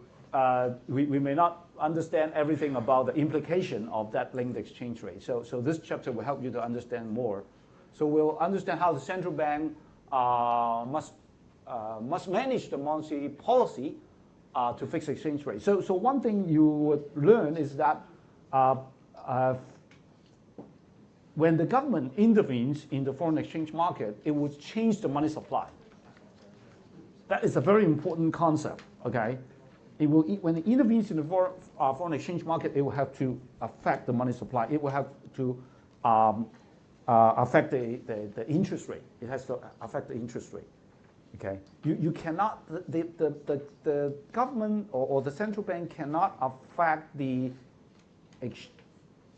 we may not understand everything about the implication of that linked exchange rate. So this chapter will help you to understand more. So we'll understand how the central bank must manage the monetary policy to fix exchange rate. So one thing you would learn is that when the government intervenes in the foreign exchange market, it would change the money supply. That is a very important concept. Okay, it will when it intervenes in the foreign exchange market, it will have to affect the money supply. It will have to affect the interest rate. It has to affect the interest rate. Okay, you cannot the government or the central bank cannot affect the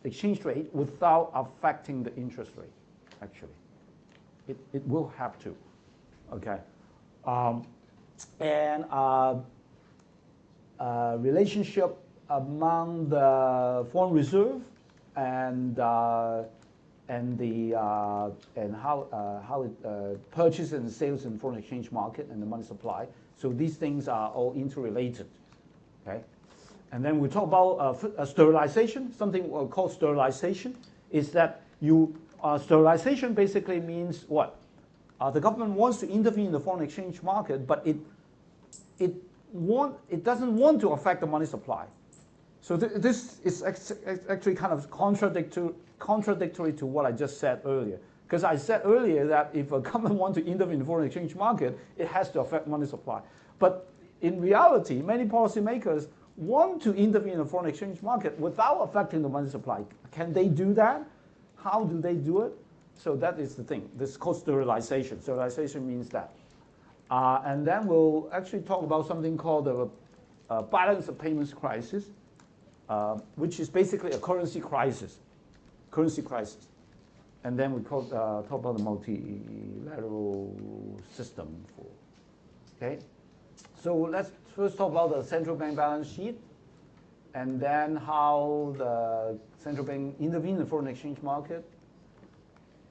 exchange rate without affecting the interest rate. Actually, it will have to. Okay, and relationship among the foreign reserve and how it purchases and sales in foreign exchange market and the money supply. So these things are all interrelated. Okay, and then we talk about sterilization. Something called sterilization is that sterilization basically means what? The government wants to intervene in the foreign exchange market, but it doesn't want to affect the money supply. So this is actually kind of contradictory to what I just said earlier. Because I said earlier that if a government wants to intervene in the foreign exchange market, it has to affect money supply. But in reality, many policymakers want to intervene in the foreign exchange market without affecting the money supply. Can they do that? How do they do it? So that is the thing. This is called sterilization. Sterilization means that. And then we'll actually talk about something called the balance of payments crisis, which is basically a currency crisis. And then we talk about the multilateral system. Okay? So let's first talk about the central bank balance sheet, and then how the central bank intervenes in the foreign exchange market,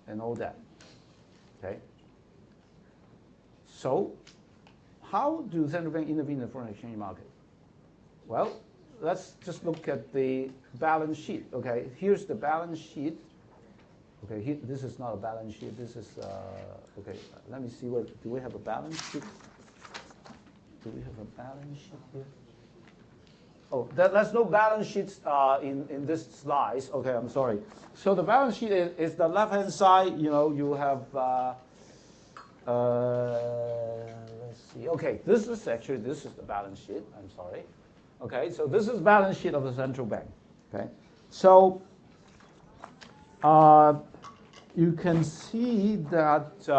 and all that. Okay? So, how do central bank intervene in the foreign exchange market? Well, let's just look at the balance sheet. Okay, here's the balance sheet. Okay, this is not a balance sheet. This is okay. Let me see. Do we have a balance sheet? Do we have a balance sheet here? Oh, there's no balance sheets in this slides. Okay, I'm sorry. So the balance sheet is the left-hand side. You know, you have. Let's see. Okay, this is the balance sheet. I'm sorry. Okay, so this is balance sheet of the central bank. Okay, so you can see that.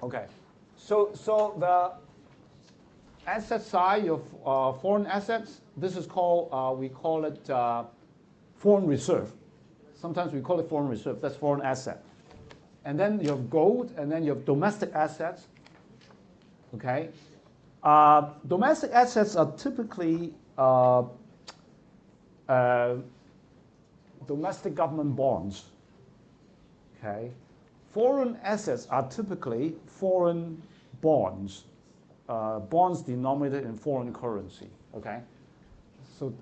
Okay, so the asset side of foreign assets. This is called we call it foreign reserve. Sometimes we call it foreign reserve. That's foreign asset. And then you have gold, and then you have domestic assets. Okay, domestic assets are typically domestic government bonds. Okay, foreign assets are typically foreign bonds, bonds denominated in foreign currency. Okay, So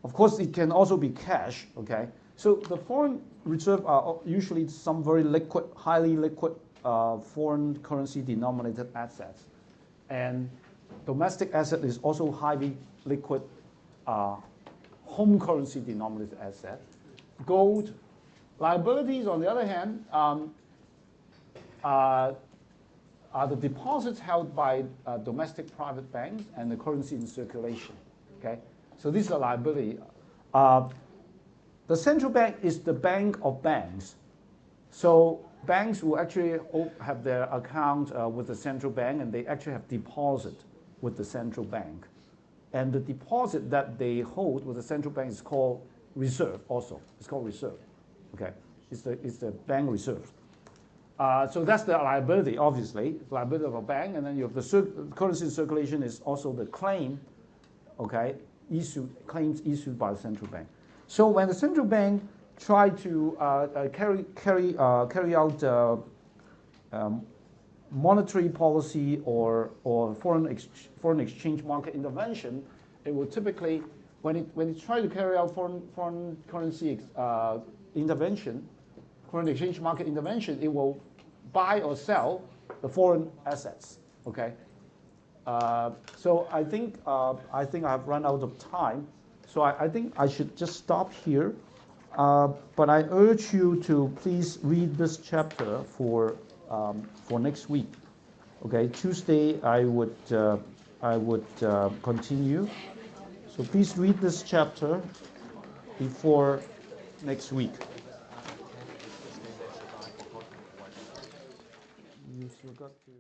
of course it can also be cash. Okay. So the foreign reserve are usually some very liquid, highly liquid foreign currency denominated assets, and domestic asset is also highly liquid home currency denominated asset. Gold. Liabilities, on the other hand, are the deposits held by domestic private banks and the currency in circulation. Okay, so this is a liability. The central bank is the bank of banks. So banks will actually have their account with the central bank, and they actually have deposit with the central bank. And the deposit that they hold with the central bank is called reserve also. It's called reserve. Okay, it's the bank reserve. So that's the liability, obviously, liability of a bank, and then you have the currency in circulation is also the claim, okay, claims issued by the central bank. So when the central bank try to carry out monetary policy or foreign exchange market intervention, it will typically, when it try to carry out foreign currency intervention, foreign exchange market intervention, it will buy or sell the foreign assets. Okay. So I think I've run out of time. So I think I should just stop here. But I urge you to please read this chapter for next week. Okay. Tuesday I would continue. So please read this chapter before next week. You still got to